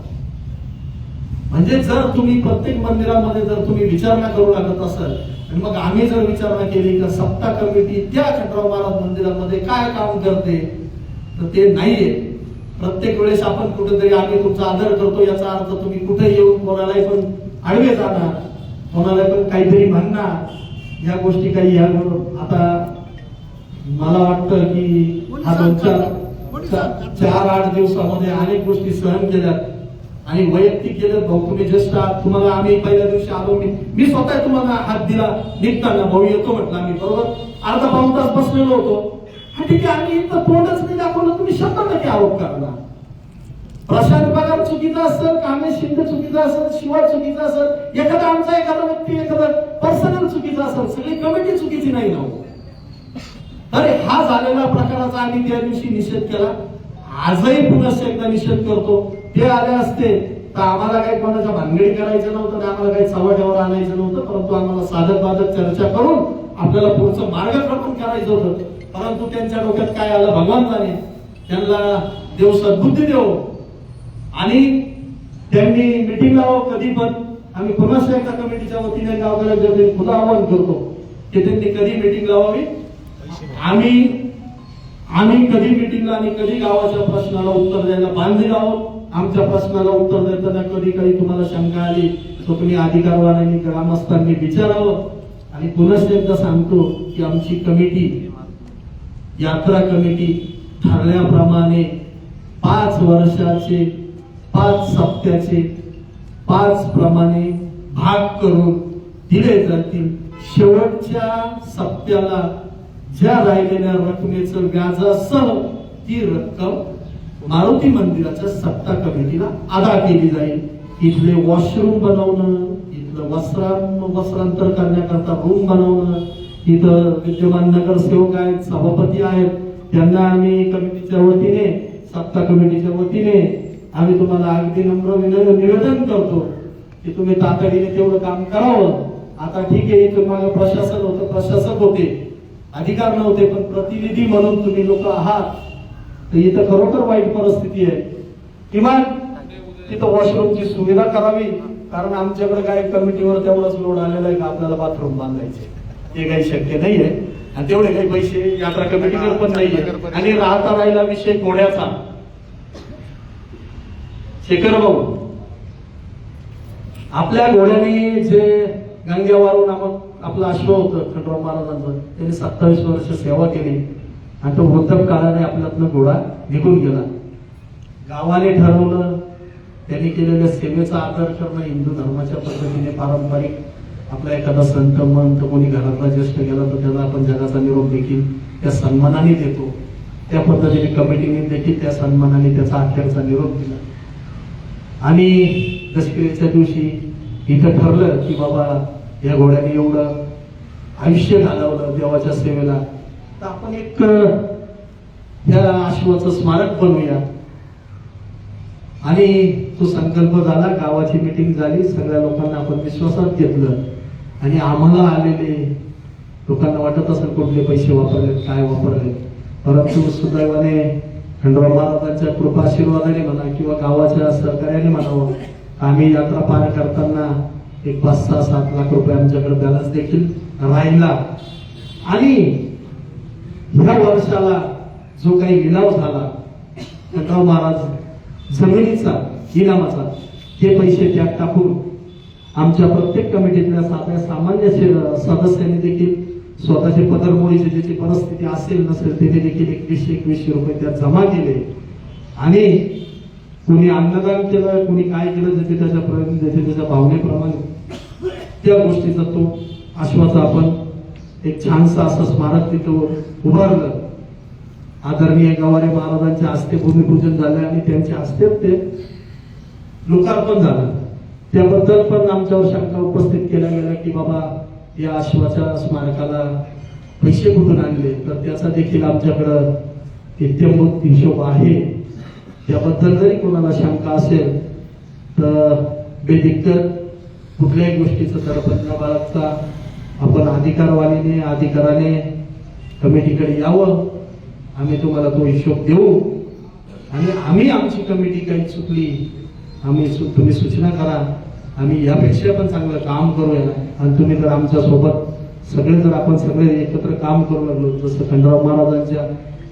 म्हणजे जर तुम्ही प्रत्येक मंदिरामध्ये जर तुम्ही विचारणा करू लागत असाल आणि मग आम्ही जर विचारणा केली का सप्ताह कमिटी त्या खंडराव महाराज मंदिरामध्ये काय काम करते, तर ते नाहीये. प्रत्येक वेळेस आपण कुठेतरी आम्ही तुमचा आदर करतो याचा अर्थ तुम्ही कुठे येऊन कोणालाही पण आडवे जाणार, कोणाला पण काहीतरी म्हणणार, या गोष्टी काही या आता मला वाटतं की हा 4-8 दिवसामध्ये अनेक गोष्टी सहन केल्यात आणि वैयक्तिक केलं. भाऊ तुम्ही ज्येष्ठ आहात, तुम्हाला आम्ही पहिल्या दिवशी आलो, मी स्वतः तुम्हाला हात दिला निघताना, भाऊ येतो म्हटलं आम्ही, बरोबर अर्धा पाऊण तास बसलेलो होतो. हा ठीक आहे, आम्ही इथं तोंडच नाही दाखवलं, तुम्ही 100% आरोप करणार. प्रशांत पगार चुकीचा असेल, कामेश शिंदे चुकीचा असेल, शिवा चुकीचा असेल, एखादा व्यक्ती एखादा पर्सनल चुकीचा असेल, सगळी कमिटी चुकीची नाही ना. अरे हा झालेला प्रकाराचा आम्ही त्या दिवशी निषेध केला, आजही पुन्हा एकदा निषेध करतो. ते आले असते तर आम्हाला काही कोणाच्या भानगडी करायचं नव्हतं, आम्हाला काही चव्हाट्यावर आणायचं नव्हतं, परंतु आम्हाला साधक बाधक चर्चा करून आपल्याला पुढचं मार्गक्रमण करायचं होतं. परंतु त्यांच्या डोक्यात काय आलं भगवान जाणे, त्यांना देव सद्बुद्धी देव. आणि त्यांनी मिटिंग लावावं कधी पण, आम्ही पुन्हा एकदा कमिटीच्या वतीने गावकऱ्यांच्या खुलं आवाहन करतो की त्यांनी कधी मिटिंग लावावी. आम्ही कधी मिटिंगला आणि कधी गावाच्या प्रश्नाला उत्तर द्यायला बांधील आहोत. आमच्या प्रश्नाला उत्तर देताना कधी काही तुम्हाला शंका आली तर तुम्ही अधिकारवाल्यांनी ग्रामस्थांनी विचारावं. आणि पुन्हा एकदा सांगतो की आमची कमिटी, यात्रा कमिटी ठरल्याप्रमाणे 5 वर्षाचे 5 सप्त्याचे 5 प्रमाणे भाग करून दिले जातील. शेवटच्या सप्त्याला ज्या राहिलेल्या रकमेचं व्याजासह ती रक्कम मारुती मंदिराच्या सप्ताह कमिटीला अदा केली जाईल. इथले वॉशरूम बनवणं, इथलं वस्त्रांतर करण्याकरता रूम बनवणं, इथं विद्यमान नगरसेवक आहेत, सभापती आहेत, त्यांना आम्ही कमिटीच्या वतीने सप्ताह कमिटीच्या वतीने आम्ही तुम्हाला अगदी नम्र निवेदन करतो की तुम्ही तातडीने तेवढं काम करावं. आता ठीक आहे, इथं मागे प्रशासन होतं, प्रशासक होते, अधिकार नव्हते, पण प्रतिनिधी म्हणून तुम्ही लोक आहात. तर इथं खरोखर वाईट परिस्थिती आहे. किमान तिथं वॉशरूमची सुविधा करावी, कारण आमच्याकडे काय कमिटीवर तेवढाच लोड आलेला आहे का आपल्याला बाथरूम बांधायचे, हे काही शक्य नाहीये आणि तेवढे काही पैसे यात्रा कमिटीवर पण नाहीये. आणि राहिला विषय घोड्याचा. शेखर भाऊ, आपल्या घोड्याने जे गंगेवारू नामक आपलं अश्व होतं खंडराव महाराजांचं, त्यांनी 27 वर्ष सेवा केली आणि तो वृद्धकाळाने आपल्यातनं घोडा निघून गेला. गावाने ठरवलं, त्यांनी केलेल्या सेवेचा आदर करणं हिंदू धर्माच्या पद्धतीने पारंपरिक. आपला एखादा संत मंत कोणी घरातला ज्येष्ठ गेला तर त्याला आपण जगाचा निरोप देखील त्या सन्मानाने देतो. त्या पद्धतीने कमिटीने देखील त्या सन्मानाने त्याचा अखेरचा निरोप दिला. आणि दशमीच्या दिवशी इथं ठरलं की बाबा या घोड्याने एवढं आयुष्य घालवलं देवाच्या सेवेला, तर आपण एक त्या अश्वाचं स्मारक बनवूया. आणि तो संकल्प झाला, गावाची मीटिंग झाली, सगळ्या लोकांना आपण विश्वासात घेतलं. आणि आम्हाला आलेले लोकांना वाटत असेल कुठले पैसे वापरले काय वापरले, परंतु सुदैवाने खंडराव महाराजांच्या कृपा आशीर्वादाने म्हणा किंवा गावाच्या सहकार्याने म्हणावं, आम्ही यात्रा पार करताना एक 5-6-7 लाख रुपये आमच्याकडे बॅलन्स देखील राहिला. आणि ह्या वर्षाला जो काही लिलाव झाला खंडराव महाराज जमिनीचा इनामाचा, ते पैसे त्यात टाकून आमच्या प्रत्येक कमिटीतल्या साध्या सामान्य सदस्यांनी देखील स्वतःचे पदरमोडीची ज्याची परिस्थिती असेल नसेल त्याने देखील 2100 रुपये त्यात जमा केले. आणि कुणी अन्नदान केलं, कुणी काय केलं, ज्याचे त्याच्या प्रयत्न, ज्याचे त्याच्या भावनेप्रमाणे त्या गोष्टीचा तो आश्वाचा आपण एक छानसा असं स्मारक तिथं उभारलं. आदरणीय गवारे महाराजांच्या हस्ते भूमिपूजन झालं आणि त्यांच्या हस्ते ते लोकार्पण झालं. त्याबद्दल पण आमच्यावर शंका उपस्थित केल्या गेल्या की बाबा या अश्वाच्या स्मारकाला पैसे कुठून आणले, तर त्याचा देखील आमच्याकडं इत्यंभूत हिशोब आहे. त्याबद्दल जरी कोणाला शंका असेल तर बेदिक्कत कुठल्याही गोष्टीचं दडपण न बाळगता आपण अधिकाराने कमिटीकडे यावं. आम्ही तुम्हाला तो हिशोब देऊ आणि आमची कमिटी काही चुकली तुम्ही सूचना करा. आम्ही यापेक्षा पण चांगलं काम करूया आणि तुम्ही जर आमच्या सोबत सगळे जर आपण सगळे एकत्र काम करू लागलो, जसं खंडराव महाराजांच्या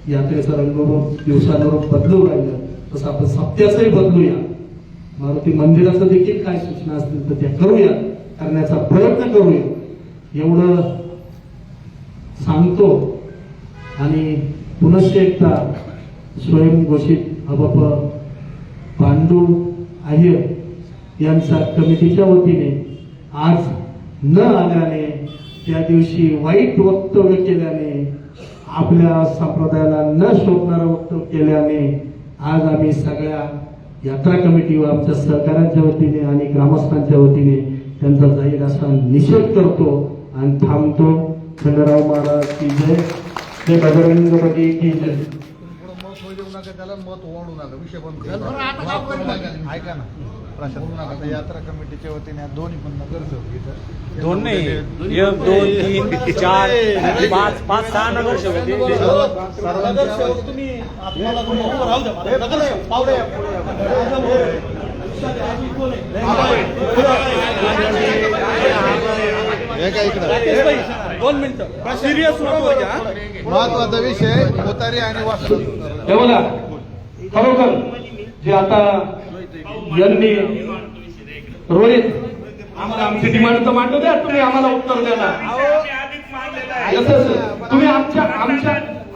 यात्रेचं रंगरूप दिवसानुरूप बदलू राहिलं तसं आपण सत्याचंही बदलूया. मारुती मंदिराचं देखील काय सूचना असतील तर त्या करूया, करण्याचा प्रयत्न करूया एवढं सांगतो. आणि पुनश्च एकदा स्वयंघोषित अबप पांडू अय्यर यांच्या कमिटीच्या वतीने आज न आल्याने, त्या दिवशी वाईट वक्तव्य केल्याने, आपल्या संप्रदायाला न शोभणारं वक्तव्य केल्याने आज आम्ही सगळ्या यात्रा कमिटी व आमच्या सहकाऱ्यांच्या वतीने आणि ग्रामस्थांच्या वतीने त्यांचा जाहीर असा निषेध करतो आणि थांबतो. खंडराव महाराज की जय, जय बजरंग बली की जय. त्याला मत ओढू नका, विषय बंद ऐका ना प्रशासन. आता यात्रा कमिटीच्या वतीने दोन्ही पण नगरसेवक इथं, दोन नाही, एक, दोन, तीन, चार, पाच, 6 नगरसेवक नगरसेवक तुम्ही आत्माला राहू द्या. नगरसेवक पावडे दोन मिनिटं सिरियस महत्वाचा विषय मोतारी आणि वासरू. हे बघा, खरोखर जे आता यांनी रोहित आम्हाला आमची डिमांड तर मांडू द्या, तुम्ही आम्हाला उत्तर द्या ना. तुम्ही आमच्या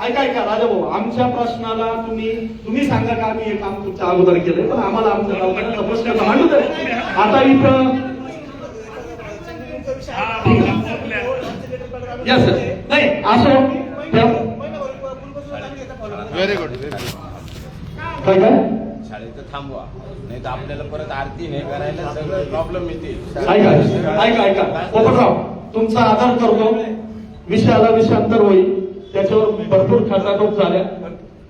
ऐका राजाभाऊ, आमच्या प्रश्नाला तुम्ही सांगा का आम्ही हे काम तुमच्या अगोदर केलंय, पण आम्हाला आमच्या गावकऱ्यांचा प्रश्न मांडू द्या. आता इथं यस नाही असो व्हेरी गुड. काय काय शाळेचं थांबवा, नाही तर आपल्याला परत आरती नाही करायला सगळं प्रॉब्लेम येतील. ऐका पोपटराव, तुमचा आदर करतो. विषयाला विषयांतर होईल, त्याच्यावर भरपूर खटाटोप झाल्या.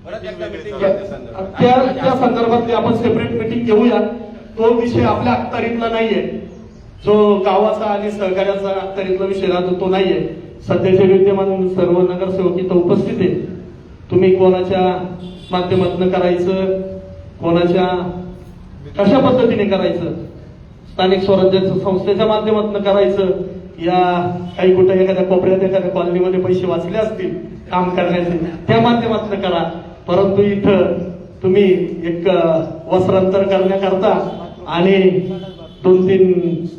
परत एकदा meeting त्या संदर्भातली आपण सेपरेट मीटिंग घेऊया. तो विषय आपल्या अखत्यारीतला नाहीये, जो गावाचा आणि सहकार्याचा अखत्यारीतला विषय राहतो तो नाहीये. सध्याचे विद्यमान सर्व नगरसेवक इथं उपस्थित आहे. तुम्ही कोणाच्या माध्यमातून करायचं, कोणाच्या कशा पद्धतीने करायचं, स्थानिक स्वराज्य संस्थेच्या माध्यमातून करायचं, या काही कुठे एखाद्या कोपऱ्यात एखाद्या कॉलनीमध्ये पैसे वाचले असतील काम करण्याचे, त्या माध्यमातून करा. परंतु इथं तुम्ही एक वस्त्रांतर करण्याकरता आणि 2-3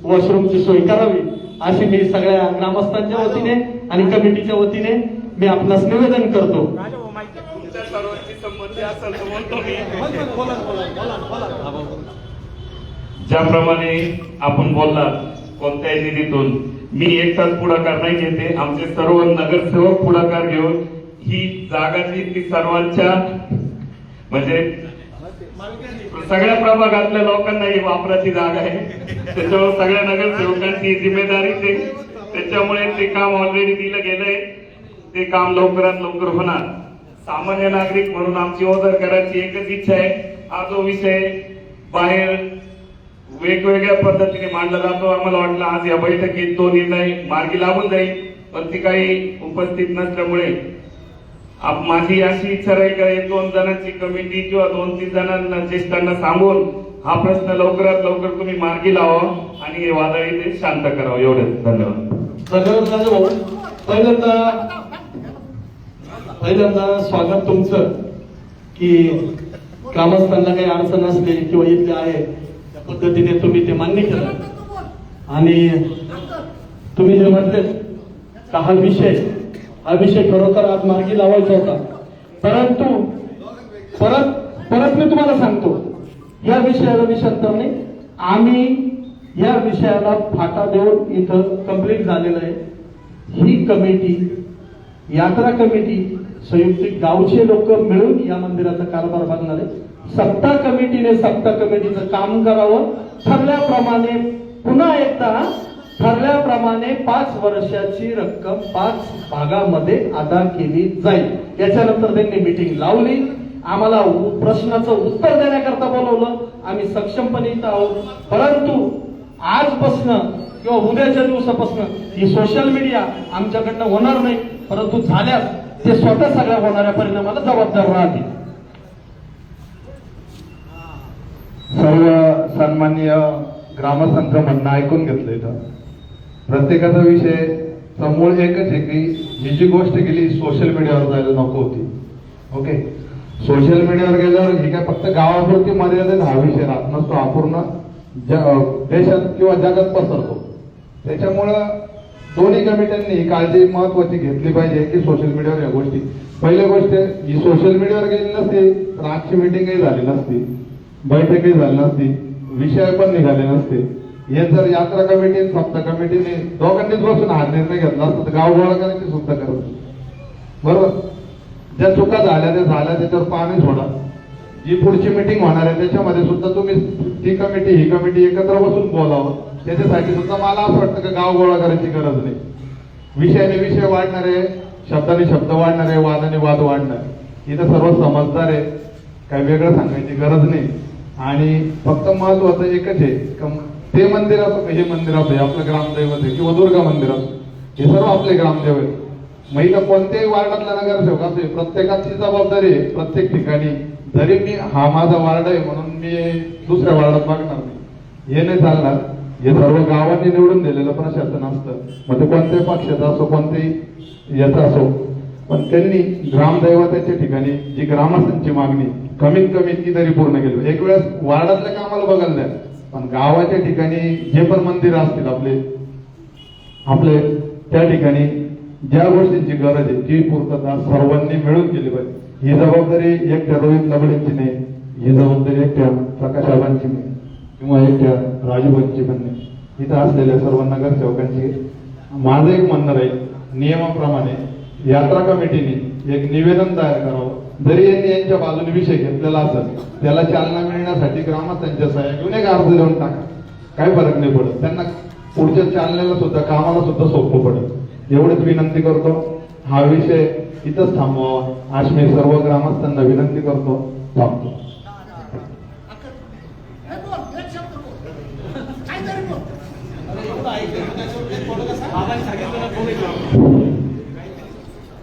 वॉशरूमची सोय करावी अशी मी सगळ्या ग्रामस्थांच्या वतीने आणि कमिटीच्या वतीने मी आपणास निवेदन करतो. तुमच्या सर्वांची संमती असेल तर म्हणतो मी. ज्याप्रमाणे आपण बोललात कोणत्याही निधीतून, मी एकटाच पुढाकार नाही घेते, आमचे सर्व नगरसेवक पुढाकार घेऊन ही जागा ती सर्वांच्या म्हणजे सगळ्या प्रभागातल्या लोकांना ही वापराची जागा आहे. त्याच्यावर सगळ्या नगरसेवकांची जिम्मेदारी ते, त्याच्यामुळे ते काम ऑलरेडी दिलं गेलंय. ते काम लवकरात लवकर होणार. सामान्य नागरिक म्हणून आमची ओझर करायची एकच इच्छा आहे. हा जो विषय बाहेर वेगवेगळ्या पद्धतीने मांडला जातो, आम्हाला वाटलं आज या बैठकीत तो निर्णय मार्गी लागून जाईल, पण ती काही उपस्थित नसल्यामुळे माझी अशी इच्छा राहील का 1-2 जणांची कमिटी किंवा 2-3 जणांना ज्येष्ठांना सांगून हा प्रश्न लवकरात लवकर तुम्ही मार्गी लावा आणि हे वादळ इथे शांत करावं. एवढंच. धन्यवाद. पहिल्यांदा स्वागत तुमचं की ग्रामस्थांना काही अडचण असली किंवा इथले आहे त्या पद्धतीने तुम्ही ते मान्य केलं. आणि तुम्ही जे म्हटले का हा विषय खरोखर आज मार्गी लावायचा होता, परंतु परत मी तुम्हाला सांगतो, या विषयाला विषयांतर नाही, आम्ही या विषयाला फाटा देऊन इथं कंप्लीट झालेलं आहे. ही कमिटी, यात्रा कमिटी, संयुक्त गावचे लोक मिळून या मंदिराचा कारभार बघणार आहे. सत्ता कमिटीचं काम करावं. ठरल्याप्रमाणे पुन्हा एकदा ठरल्याप्रमाणे 5 वर्षाची रक्कम 5 भागामध्ये अदा केली जाईल. याच्यानंतर त्यांनी मीटिंग लावली, आम्हाला प्रश्नाचं उत्तर देण्याकरता बोलवलं. आम्ही सक्षमपणे इथं आहोत. परंतु आजपासून किंवा उद्याच्या दिवसापासून ही सोशल मीडिया आमच्याकडनं होणार नाही, परंतु झाल्यास ते स्वतः सगळ्या होणाऱ्या परिणामाला जबाबदार राहतील. सर्व सन्माननीय ग्रामस्थांचं म्हणणं ऐकून घेतलं इथं. प्रत्येकाचा विषय मूळ एकच आहे की ही जी गोष्ट गेली सोशल मीडियावर जायला नको होती. ओके, सोशल मीडियावर गेल्यावर ही काय फक्त गावापुरती मर्यादित हा विषय राहत नसतो, हा पूर्ण देशात किंवा जगात पसरतो. त्याच्यामुळं दोन्ही कमिट्यांनी ही काळजी महत्वाची घेतली पाहिजे की सोशल मीडियावर या गोष्टी, पहिली गोष्ट ही सोशल मीडियावर गेली नसती तर आजची मिटिंगही झाली नसती, बैठकही झाली नसती, विषय पण निघाले नसते. हे जर यात्रा कमिटी सप्ताह कमिटीने दोघांनीच बसून हा निर्णय घेतला असता तर गाव गोळा करायची सुद्धा करत, बरोबर. ज्या चुका झाल्या त्या झाल्या, त्याच्यावर पाणी सोडा. जी पुढची मिटिंग होणार आहे त्याच्यामध्ये सुद्धा तुम्ही ती कमिटी ही कमिटी एकत्र बसून बोलावं. त्याच्यासाठी सुद्धा मला असं वाटतं की गाव गोळा करायची गरज नाही. विषयाने विषय वाढणारे, शब्दाने शब्द वाढणारे, वादाने वाद वाढणार. इथं सर्व समजदार आहे, काही वेगळं सांगायची गरज नाही. आणि फक्त महत्वाचं एकच आहे, ते मंदिर असो हे मंदिर असो, हे आपलं ग्रामदैवत आहे किंवा दुर्गा मंदिर असो, हे सर्व आपले ग्रामदेव आहेत. मग इथं कोणत्याही वार्डातला नगरसेवक असो, प्रत्येकाची जबाबदारी आहे प्रत्येक ठिकाणी. जरी मी हा माझा वार्ड आहे म्हणून मी दुसऱ्या वार्डात मागणार नाही, हे नाही चालणार. हे सर्व गावांनी निवडून दिलेलं प्रशासन असतं, मग ते कोणत्याही पक्षाचं असो कोणत्याही याचं असो, पण त्यांनी ग्रामदैवताच्या ठिकाणी जी ग्रामस्थांची मागणी कमीत कमी ती तरी पूर्ण केली. एक वेळेस वार्डातल्या कामाला बघायला द्या, पण गावाच्या ठिकाणी जे पण मंदिर असतील आपले त्या ठिकाणी ज्या गोष्टींची गरज आहे ती पूर्तता सर्वांनी मिळून केली पाहिजे. ही जबाबदारी एकट्या रोहित लबडेंची नाही, ही जबाबदारी एकट्या प्रकाश आबांची नाही किंवा एकट्या राजूभाईंची पण नाही. इथं असलेल्या सर्व नगरसेवकांची माझं एक म्हणणं राहील, नियमाप्रमाणे यात्रा कमिटीने एक निवेदन तयार करावं. जरी यांनी यांच्या बाजूने विषय घेतलेला असेल, त्याला चालना मिळण्यासाठी ग्रामस्थांच्या सह्या घेऊन एक अर्ज देऊन टाका, काही फरक नाही पडत. त्यांना पुढच्या चालण्याला सुद्धा कामाला सुद्धा सोपं पडत. एवढीच विनंती करतो, हा विषय इथंच थांबवावा अशी मी सर्व ग्रामस्थांना विनंती करतो. थांबतो.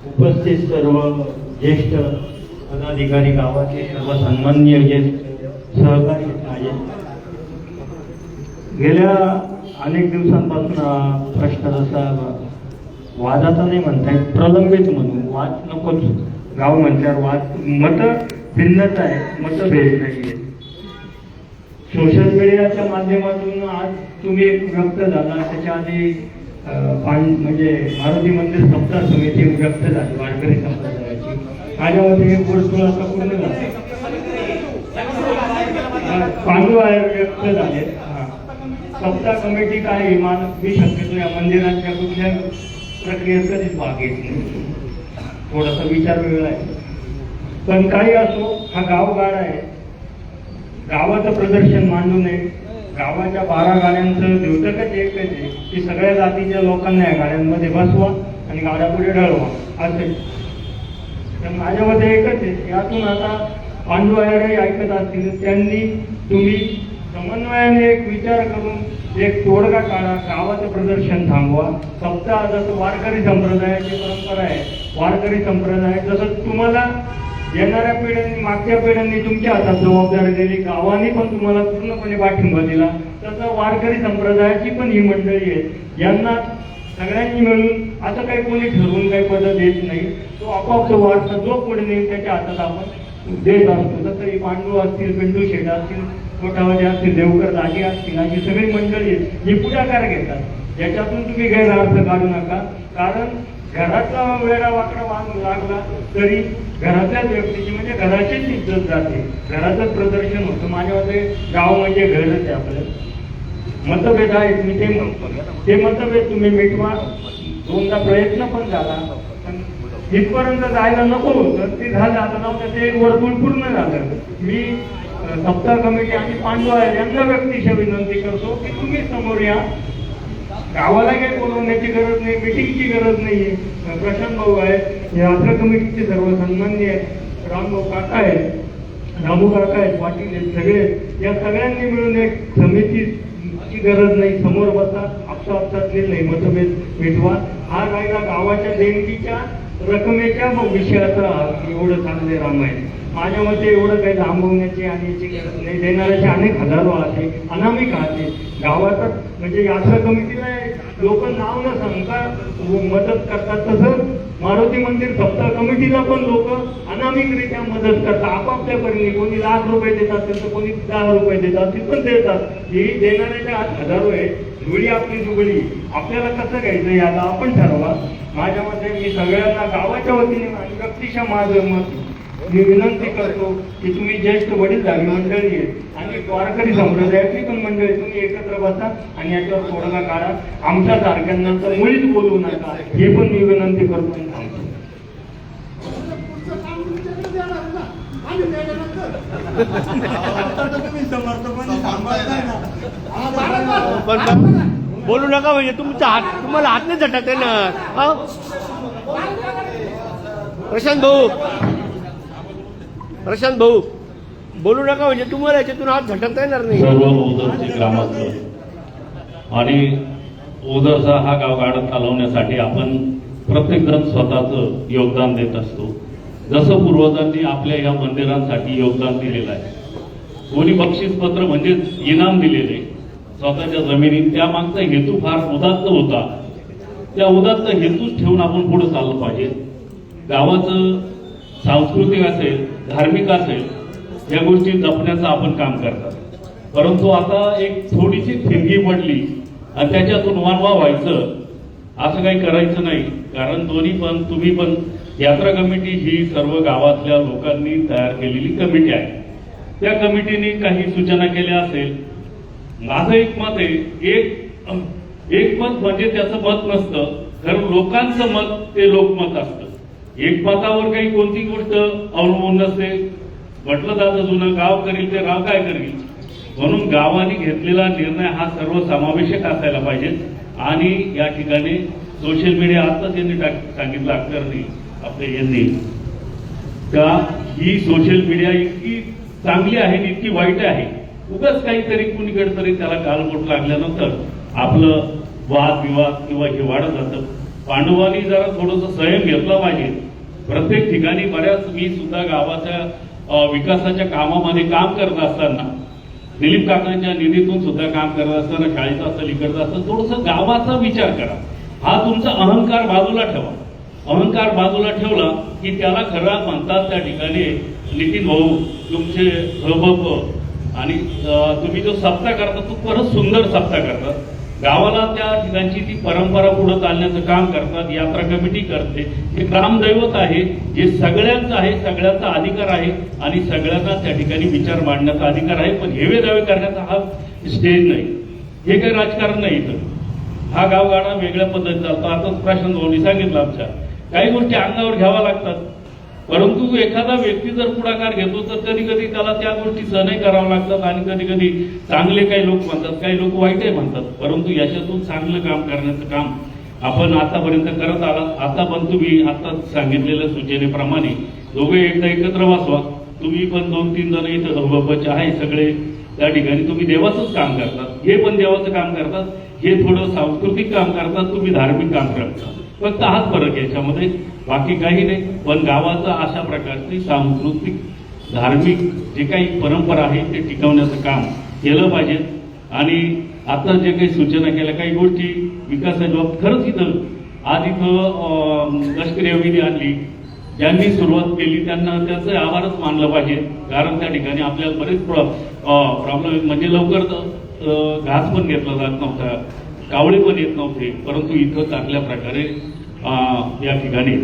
उपस्थित सर्व ज्येष्ठ पदाधिकारी, गावाचे सर्व सन्माननीय ज्येष्ठ सहकारी माझे, गेल्या अनेक दिवसांपासून हा प्रश्न जसा वादाचा नाही म्हणता येत, प्रलंबित म्हणून, वाद नकोच, गाव म्हटल्यावर वाद, मत भिन्नता आहे, मतभेद नाहीये. सोशल मीडियाच्या माध्यमातून आज तुम्ही व्यक्त झाला, त्याच्या आधी म्हणजे मारुती मंदिर सप्ताह समिती व्यक्त झाली वारकरी संप्रदायाची. माझ्यामध्ये हे वर्तुळ आता पूर्ण झालं, पांडू आहे व्यक्त झाले. सप्ताह कमिटी काय मी शक्यतो या मंदिरांच्या कुठल्या प्रक्रियेत कधीच भाग घेत नाही, थोडासा विचार वेगळा आहे. पण काही असो, हा गावगाडा आहे, गावाचं प्रदर्शन मांडू नये. गावाच्या 12 गाड्यांचं द्योतकच एकच आहे की सगळ्या जातीच्या लोकांना या गाड्यांमध्ये बसवा आणि गाड्या पुढे ढळवा असेल. तर माझ्या मते एकच आहे. यातून आता पांडू आयरही ऐकत असतील, त्यांनी तुम्ही समन्वयाने एक विचार करून एक तोडगा काढा, गावाचं प्रदर्शन थांबवा. सप्ताह जसं वारकरी संप्रदायाची परंपरा आहे, वारकरी संप्रदाय जसं तुम्हाला येणाऱ्या पिढ्यांनी, मागच्या पिढ्यांनी तुमच्या हातात जबाबदारी दिली, गावाने पण तुम्हाला पूर्णपणे पाठिंबा दिला, तसं वारकरी संप्रदायाची पण ही मंडळी आहे. यांना सगळ्यांनी मिळून असं काही कोणी ठरवून काही पद देत नाही, तो आपोआप तो वारसा जो पुढे नेईल त्याच्या हातात आपण देत असतो. तसं ही पांडू असतील, पिंडू शेठ असतील, कोटावजे असतील, देवकर दाजी असतील, अशी सगळी मंडळी ही पुढाकार घेतात. याच्यातून तुम्ही गैरअर्थ काढू नका, कारण घरातला वेळा वाकडा वाहन लागला तरी घरातल्याच व्यक्तीची म्हणजे घराचीच इज्जत जाते, घरातच प्रदर्शन होतं. माझ्या मते गाव म्हणजे घरच आहे आपलं. मतभेद आहेत, मी ते मतभेद तुम्ही मिटवा. दोनदा प्रयत्न पण झाला, पण इथपर्यंत जायला नको होतं, ते झालं. आता नव्हतं ते एक वर्तुळ पूर्ण झालं. मी सप्ताह कमिटी आणि पांडू आहे यांना व्यक्तिशः विनंती करतो की तुम्ही समोर या. गावाला काही बोलवण्याची गरज नाही, मिटिंगची गरज नाहीये. प्रशांत भाऊ आहे, यात्रा कमिटीचे सर्व सन्माननीय आहेत, रामभाऊ काका आहेत, रामू काका आहेत, पाटील आहेत, सगळे या सगळ्यांनी मिळून एक समितीची गरज नाही. समोर बसा, आपसात निर्णय मतभेद मिटवा. हा राहिला गावाच्या देणगीच्या रकमेच्या विषयाचा एवढं चांगले रामायण माझ्या मते एवढं काही थांबवण्याची आणि याची गरज नाही. देणाऱ्याचे अनेक हजारो आहे, अनामिक आहे गावातच. म्हणजे यात्रा कमिटीला लोक नाव न सांगता मदत करतात, तसं मारुती मंदिर सप्ताह कमिटीला पण लोक अनामिकरित्या मदत करतात आपापल्या परीने. कोणी ₹1,00,000 देतात, तर कोणी ₹10 देतात, ती पण देतात. ही देणाऱ्याच्या हात हजारो आहे. जुळी आपली जुगडी. आपल्याला कसं घ्यायचं हे आता आपण ठरवा. माझ्या मते मी सगळ्यांना गावाच्या वतीने आणि व्यक्तिशः माझं मत मी विनंती करतो की तुम्ही ज्येष्ठ वडीलधारी मंडळी आहेत आणि वारकरी संप्रदायातली पण मंडळी, तुम्ही एकत्र बसा आणि याच्यावर तोडगा काढा. आमच्या सारख्यांना तर मुळीच बोलवू नका, हे पण मी विनंती करतो आणि सांगतो. पुढचं काम तुमच्याकडे देणार ना, आम्ही दिल्यानंतर. पण बोलू नका म्हणजे तुम्हाला हात नाही झटकते ना. प्रशांत भाऊ बोलू नका म्हणजे तुम्हाला याच्यातून हात झटकता येणार नाही. सर्व ओझरचे ग्रामस्थ आणि ओझरचा हा गावगाडा चालवण्यासाठी आपण प्रत्येक जण स्वतःचं योगदान देत असतो. जसं पूर्वजांनी आपल्या या मंदिरांसाठी योगदान दिलेलं आहे. कोणी बक्षीसपत्र म्हणजे इनाम दिलेले स्वतःच्या जमिनीत, त्यामागचा हेतू फार उदात्त होता. त्या उदात्त हेतूच ठेवून आपण पुढे चाललं पाहिजे. गावाचं सांस्कृतिक असेल, धार्मिक असेल, या गोष्टी जपण्याचं आपण काम करतात. परंतु आता एक थोडीशी थिंगी पडली आणि त्याच्यातून वानवा व्हायचं असं काही करायचं नाही. कारण दोन्ही पण, तुम्ही पण, यात्रा कमिटी ही सर्व गावातल्या लोकांनी तयार केलेली कमिटी आहे. त्या कमिटीने काही सूचना केल्या असेल. माझं एक मत आहे, एक मत म्हणजे त्याचं मत नसतं, कारण लोकांचं मत ते लोकमत असतं. एक मतावर काही कोणती गोष्ट अवलंबून नसते. म्हटलं जातं जुनं गाव करील ते राव काय करील. म्हणून गावाने घेतलेला निर्णय हा सर्वसमावेशक असायला पाहिजे. आणि या ठिकाणी सोशल मीडिया आताच यांनी सांगितलं अक्षरनी आपल्या यांनी का ही सोशल मीडिया इतकी चांगली आहे आणि इतकी वाईट आहे. उगाच काहीतरी कुणीकडे तरी त्याला गालबोट लागल्यानंतर आपलं वादविवाद किंवा हे वाढत जातं. पांडवांनी जरा थोडंसं संयम घेतला पाहिजे. प्रत्येक ठिकाणी बऱ्याच, मी सुद्धा गावाच्या विकासाच्या कामामध्ये काम करत असताना, दिलीप काकांच्या निधीतून सुद्धा काम करत असताना, शाळेचं असेल, इकडचं असेल, थोडंसं गावाचा विचार करा. हा तुमचा अहंकार बाजूला ठेवा. अहंकार बाजूला ठेवला की त्याला खरं म्हणतात त्या ठिकाणी नितीन भाऊ तुमचे हबप आणि तुम्ही जो सप्ताह करता तो परत सुंदर सप्ताह करतात. गावाला त्या ठिकाणची ती परंपरा पुढे चालण्याचं काम करतात. यात्रा कमिटी करते. हे ग्रामदैवत आहे, जे सगळ्यांचं आहे, सगळ्यांचा अधिकार आहे आणि सगळ्यांना त्या ठिकाणी विचार मांडण्याचा अधिकार आहे. पण हेवे दावे करण्याचा हा स्टेज नाही. हे काही राजकारण नाही. इथं हा गावगाडा वेगळ्या पद्धतीने चालतो. आता प्रशांत भाऊंनी सांगितलं, आमच्या काही गोष्टी अंगावर घ्याव्या लागतात. परंतु एखादा व्यक्ती जर पुढाकार घेतो तर कधी कधी त्याला त्या गोष्टी सहनही कराव्या लागतात आणि कधी कधी चांगले काही लोक म्हणतात, काही लोक वाईटही म्हणतात. परंतु याच्यातून चांगलं काम करण्याचं काम आपण आतापर्यंत करत आलात. आता पण तुम्ही आता सांगितलेल्या सूचनेप्रमाणे दोघे एकदा एकत्र बसवा. तुम्ही पण 2-3 जण इथं धोबचे आहे सगळे, त्या ठिकाणी तुम्ही देवाचंच काम करतात. हे पण देवाचं काम करतात, हे थोडं सांस्कृतिक काम करतात, तुम्ही धार्मिक काम करतात. फक्त हाच फरक आहे याच्यामध्ये, बाकी काही नाही. पण गावाचा अशा प्रकारची सांस्कृतिक धार्मिक जे काही परंपरा आहे ते टिकवण्याचं काम केलं पाहिजे. आणि आता जे काही सूचना केल्या, काही गोष्टी विकासाच्या बाबतीत खरंच इथं लष्करी विधी आणली, ज्यांनी सुरुवात केली त्यांना त्याचं आभारच मानलं पाहिजे. कारण त्या ठिकाणी आपल्याला बरेच प्रॉब्लेम, म्हणजे लवकर घास पण घेतला जात नव्हता, कावळे पण येत नव्हते. परंतु इथं चांगल्या प्रकारे या ठिकाणी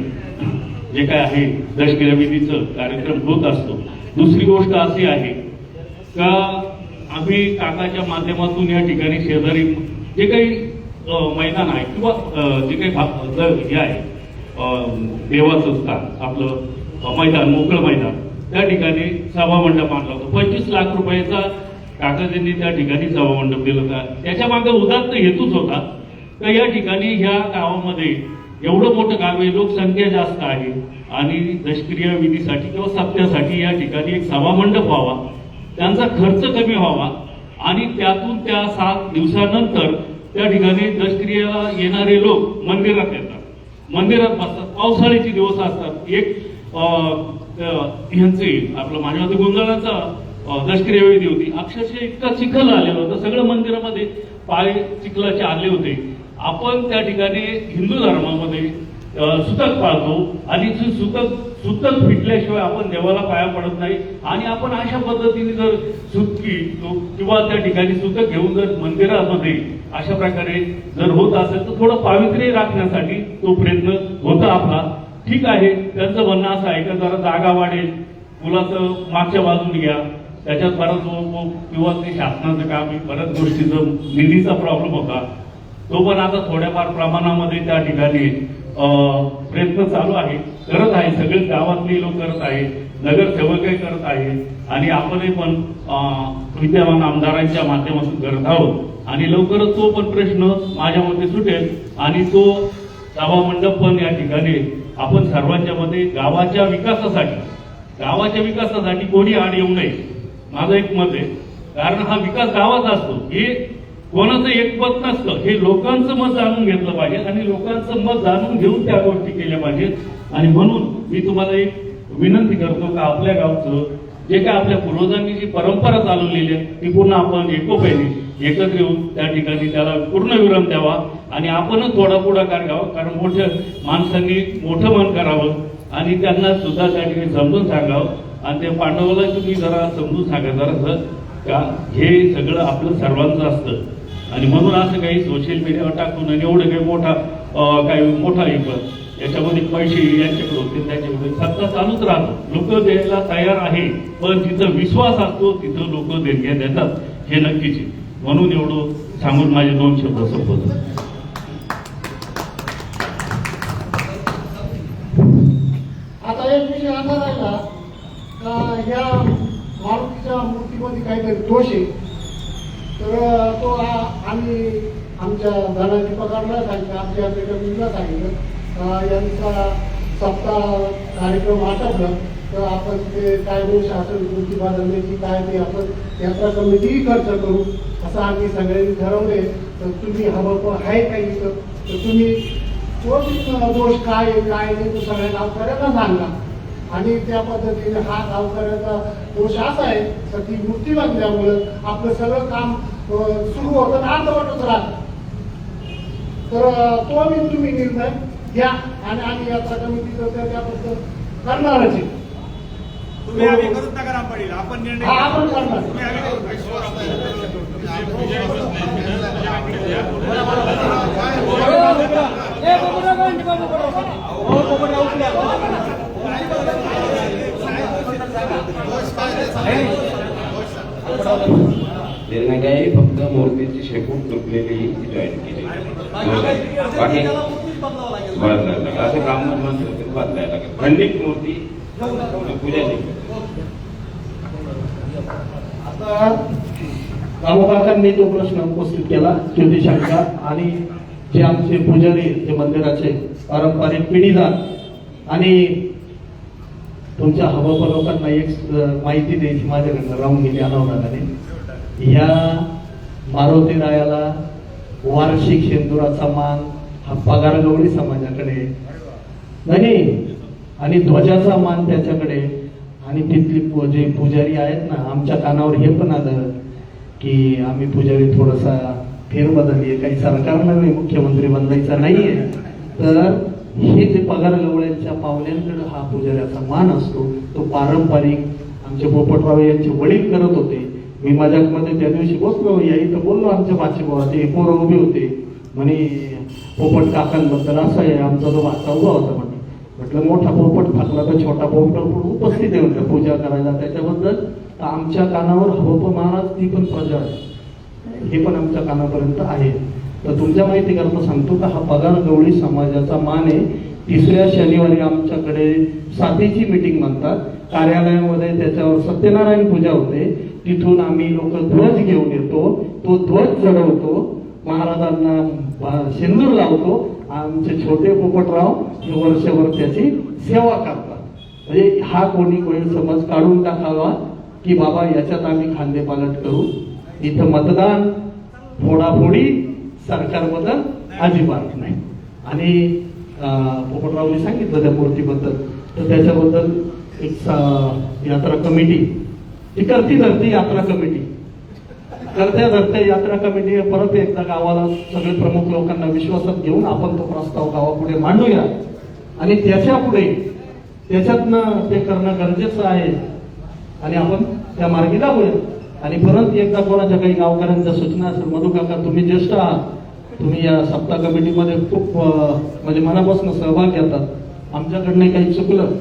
जे काय आहे लष्करी विधीचं कार्यक्रम होत असतो. दुसरी गोष्ट अशी आहे का आम्ही काकाच्या माध्यमातून या ठिकाणी शेजारी जे काही मैदान आहे किंवा जे काही हे आहे देवाचं स्थान, आपलं मैदान, मोकळं मैदान, त्या ठिकाणी सभामंडप आणला होता. 25 लाख रुपयाचा काकाजींनी त्या ठिकाणी सभामंडप दिलं होता. त्याच्या मागे उदात्त हेतूच होता तर या ठिकाणी ह्या गावामध्ये एवढं मोठं गाव आहे, लोकसंख्या जास्त आहे आणि लष्करी विधीसाठी किंवा सप्त्यासाठी या ठिकाणी एक सभामंडप व्हावा, त्यांचा खर्च कमी व्हावा आणि त्यातून त्या 7 दिवसानंतर त्या ठिकाणी लष्करीला येणारे लोक मंदिरात येतात, मंदिरात बसतात. पावसाळ्याचे दिवस असतात. एक ह्यांचे आपलं माझ्यावरती गोंधळाचा दशक्रिया विधी होती. अक्षरशः इतका चिखल आलेला होता, सगळं मंदिरामध्ये पाय चिखलाचे आले होते. आपण त्या ठिकाणी हिंदू धर्मामध्ये सुतक पाळतो आणि सुतक फिटल्याशिवाय आपण देवाला पाया पडत नाही. आणि आपण अशा पद्धतीने जर सुतकी किंवा त्या ठिकाणी सुतक घेऊन जर मंदिरामध्ये अशा प्रकारे जर होत असेल तर थोडं पावित्र्य राखण्यासाठी तो प्रयत्न होता आपला. ठीक आहे, त्यांचं म्हणणं असं आहे का जरा जागा वाढेल, मुलाचं मागच्या बाजून घ्या, त्याच्यात बराच किंवा ते शासनाचं काम आहे, बऱ्याच गोष्टीचं निधीचा प्रॉब्लेम होता, तो पण आता थोड्याफार प्रमाणामध्ये त्या ठिकाणी प्रयत्न चालू आहे, करत आहे. सगळेच गावातली लोक करत आहे, नगरसेवकही करत आहे आणि आपणही पण विद्यमान आमदारांच्या माध्यमातून करत आहोत. आणि लवकरच तो पण प्रश्न माझ्या मते सुटेल आणि तो सभा मंडप पण या ठिकाणी आपण सर्वांच्या मध्ये गावाच्या विकासासाठी कोणी आड येऊ नये, माझं एक मत आहे. कारण हा विकास गावाचा असतो, हे कोणाचं एक मत नसतं, हे लोकांचं मत जाणून घेतलं पाहिजे आणि लोकांचं मत जाणून घेऊन त्या गोष्टी केल्या पाहिजेत. आणि म्हणून मी तुम्हाला एक विनंती करतो का आपल्या गावचं जे काय आपल्या पूर्वजांनी जी परंपरा चालवलेली आहे ती पुन्हा आपण एकोप्याने एकत्र येऊन त्या ठिकाणी त्याला पूर्ण विराम द्यावा आणि आपणच थोडा पुढाकार घ्यावा. कारण मोठ्या माणसांनी मोठं मन करावं आणि त्यांना सुद्धा त्या ठिकाणी समजून सांगावं. आणि त्या पांडवाला तुम्ही जरा समजून सांगा जरासं का हे सगळं आपलं सर्वांचं असतं आणि म्हणून असं काही सोशल मीडियावर टाकून आणि एवढं काही मोठा याच्यामध्ये पैसे यांच्याकडे होते त्याच्याकडे सत्ता चालूच राहतो. लोक द्यायला तयार आहे, पण जिथं विश्वास असतो तिथं लोक देणग्या देतात, हे नक्कीच आहे. म्हणून एवढं सांगून माझे 2 शब्द संपवतो. आता एक विषय असा राहिला का या मारुतीच्या मूर्तीमध्ये काहीतरी दोष आहे, तर तो आम्ही आमच्या धनाजी पगारला सांगितलं, आमच्या कमिटीला सांगितलं यांचा सप्ताह कार्यक्रम आटपला तर आपण ते काय दोष असेल मूर्ती बदलण्याची काय ते आपण यात्रा कमिटीही खर्च करू असं आम्ही सगळ्यांनी ठरवले. तर तुम्ही हवं आहे काही तर तुम्ही तो दोष काय आहे काय नाही तो सगळ्या गावकऱ्यांना सांगा. आणि त्या पद्धतीने हा गावकऱ्याचा दोष असा आहे तर ती मूर्ती बांधल्यामुळं आपलं सगळं काम सुरू होतं आणि अर्धवटच राहतं. तर तो मी तुम्ही निर्णय घ्या आणि आम्ही यात्रा कमिटीचं त्याबद्दल करणारच आहे. तुम्ही आम्ही करूच नका राम पाटील, आपण निर्णय आपण करणार. निर्णय काय फक्त मूर्तीची शेपूट तुटलेली जॉईन केली, बाकी बदलायला असं काम बदलायला लागेल. खंडित मूर्ती पूजा आता कामकाकांनी तो प्रश्न उपस्थित केला ज्योतिषांचा आणि जे आमचे पुजारी जे मंदिराचे पारंपरिक पिढीदार आणि तुमच्या हवं लोकांना एक माहिती द्यायची माझ्याकडनं राहून गेली अनावराने. ह्या मारुती रायाला वार्षिक शेंदुराचा मान हा पगार गवळी समाजाकडे नाही आणि ध्वजाचा मान त्याच्याकडे. आणि तिथली जे पुजारी आहेत ना आमच्या कानावर हे पण आलं की आम्ही पुजारी थोडासा फेरबदल आहे, काही सरकारनं मुख्यमंत्री बनवायचा नाहीये, तर हे जे पगार गवळ्यांच्या पावल्यांकडे हा पुजाऱ्याचा मान असतो तो पारंपरिक आमचे पोपटराव यांचे वडील करत होते. मी माझ्यामध्ये त्या दिवशी बसलो या इथं बोललो आमच्या भाषेभावाचे पोरं उभे होते म्हणे पोपट काकांबद्दल असं आहे आमचा जो भाचा उभा होता म्हणे. म्हटलं मोठा पोपट फाकला तर छोटा पोपट उपस्थित आहे म्हटलं पूजा करायला. त्याच्याबद्दल आमच्या कानावर हवं महाराज ती पण प्रजा आहे हे पण आमच्या कानापर्यंत आहे. तर तुमच्या माहिती करता सांगतो का हा पगार गवळी समाजाचा मान आहे. 3ऱ्या शनिवारी आमच्याकडे साथीची मीटिंग म्हणतात कार्यालयामध्ये, त्याच्यावर सत्यनारायण पूजा होते. तिथून आम्ही लोक ध्वज घेऊन येतो, तो ध्वज चढवतो, महाराजांना शेंदूर लावतो. आमचे छोटे पोपटराव हे वर्षभर त्याची सेवा करतात. म्हणजे हा कोणी समज काढून टाकावा की बाबा याच्यात आम्ही खांदेपालट करू. इथं मतदान फोडाफोडी सरकार बदल अजिबात नाही. आणि पोपटरावनी सांगितलं त्या मूर्तीबद्दल, तर त्याच्याबद्दल एक यात्रा कमिटी ती करती धरती यात्रा कमिटी करत्या धरते यात्रा कमिटी परत एकदा गावाला सगळे प्रमुख लोकांना विश्वासात घेऊन आपण तो प्रस्ताव गावापुढे मांडूया आणि त्याच्या पुढे त्याच्यातनं ते करणं गरजेचं आहे आणि आपण त्या मार्गी लागूया. आणि परत एकदा कोणाच्या काही गावकऱ्यांच्या सूचना असेल, मधु काका तुम्ही ज्येष्ठ आहात, तुम्ही या सप्ताह कमिटीमध्ये खूप म्हणजे मनापासून सहभाग घेतात, आमच्याकडनं काही चुकलं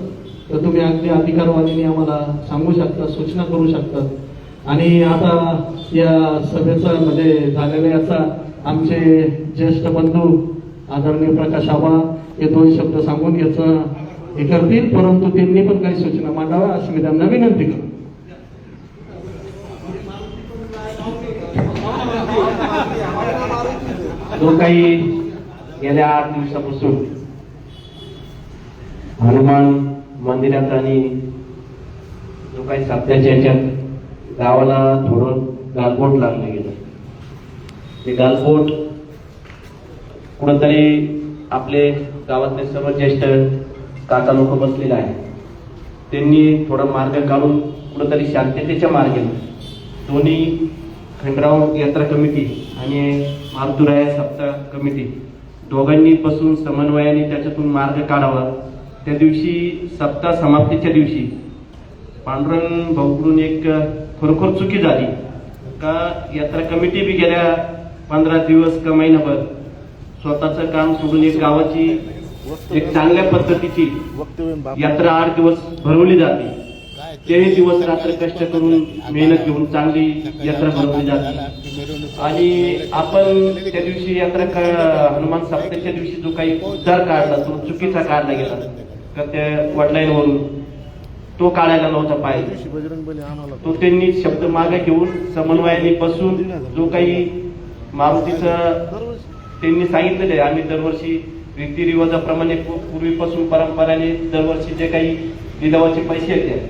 तर तुम्ही अगदी अधिकारवाणीने आम्हाला सांगू शकता, सूचना करू शकतात. आणि आता या सभेचा म्हणजे झालेल्या याचा आमचे ज्येष्ठ बंधू आदरणीय प्रकाश आबा हे 2 शब्द सांगून याचं हे करतील, परंतु त्यांनी पण काही सूचना मांडाव्या अशी मी त्यांना विनंती करतो. जो काही गेल्या 8 दिवसापासून हनुमान मंदिरात आणि जो काही सध्याच्या याच्यात गावाला थोडं गालबोट लागलं गेलं, ते गालबोट कुठंतरी आपले गावातले सर्व ज्येष्ठ काका लोक बसलेले आहे, त्यांनी थोडा मार्ग काढून कुठंतरी शांततेच्या मार्गाने दोन्ही खंडराव यात्रा कमिटी आणि मारुतुराया सप्ताह कमिटी दोघांनी बसून समन्वयाने त्याच्यातून मार्ग काढावा. त्या दिवशी सप्ताह समाप्तीच्या दिवशी पांडुरंग भाऊकडून एक खरोखर चुकी झाली का यात्रा कमिटी बी गेल्या 15 दिवस का महिनाभर स्वतःचं काम सोडून एक गावाची एक चांगल्या पद्धतीची यात्रा 8 दिवस भरवली जाते. तेही दिवस रात्र कष्ट करून मेहनत घेऊन चांगली यात्रा भरवली जाते आणि आपण त्या दिवशी यात्रा हनुमान सप्ताहाच्या दिवशी जो काही उद्धार काढला तो चुकीचा काढला गेला का त्या वडिलांवरून तो काढायला नव्हता पाहिजे. तो त्यांनी शब्द मागे घेऊन समन्वयाने बसून जो काही मारुतीचं त्यांनी सांगितलेलं आहे, आम्ही दरवर्षी रीतिरिवाजाप्रमाणे पूर्वीपासून परंपराने दरवर्षी जे काही लिलावाचे पैसे येतात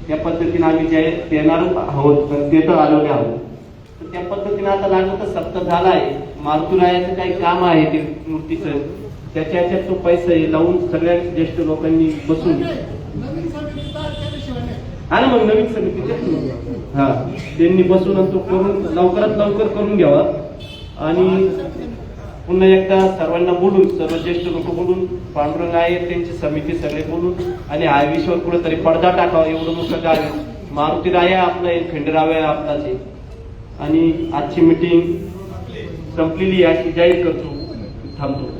त्या पद्धतीने आम्ही जे देणार आहोत देत आलेले आहोत. तर त्या पद्धतीने आता लागलं तर सप्ताह झाला आहे, मारुतुरायाचं काही काम आहे ते मूर्तीचं, त्याच्या ह्याच्यात तो पैसा लावून सगळ्या ज्येष्ठ लोकांनी बसून आणि मग नवीन समितीचे त्यांनी बसून तो करून लवकरात लवकर करून घ्यावा आणि पुन्हा एकदा सर्वांना बोलून सर्व ज्येष्ठ लोक बोलून पांडुरंग आहे त्यांची समिती सगळे बोलून आणि हा विषयावर कुठेतरी पडदा टाकावा. एवढं मोठं काय मारुती राया आपलं खंडराव आहे आपलाचे आणि आजची मीटिंग संपलेली अशी जाहीर करतो, थांबतो.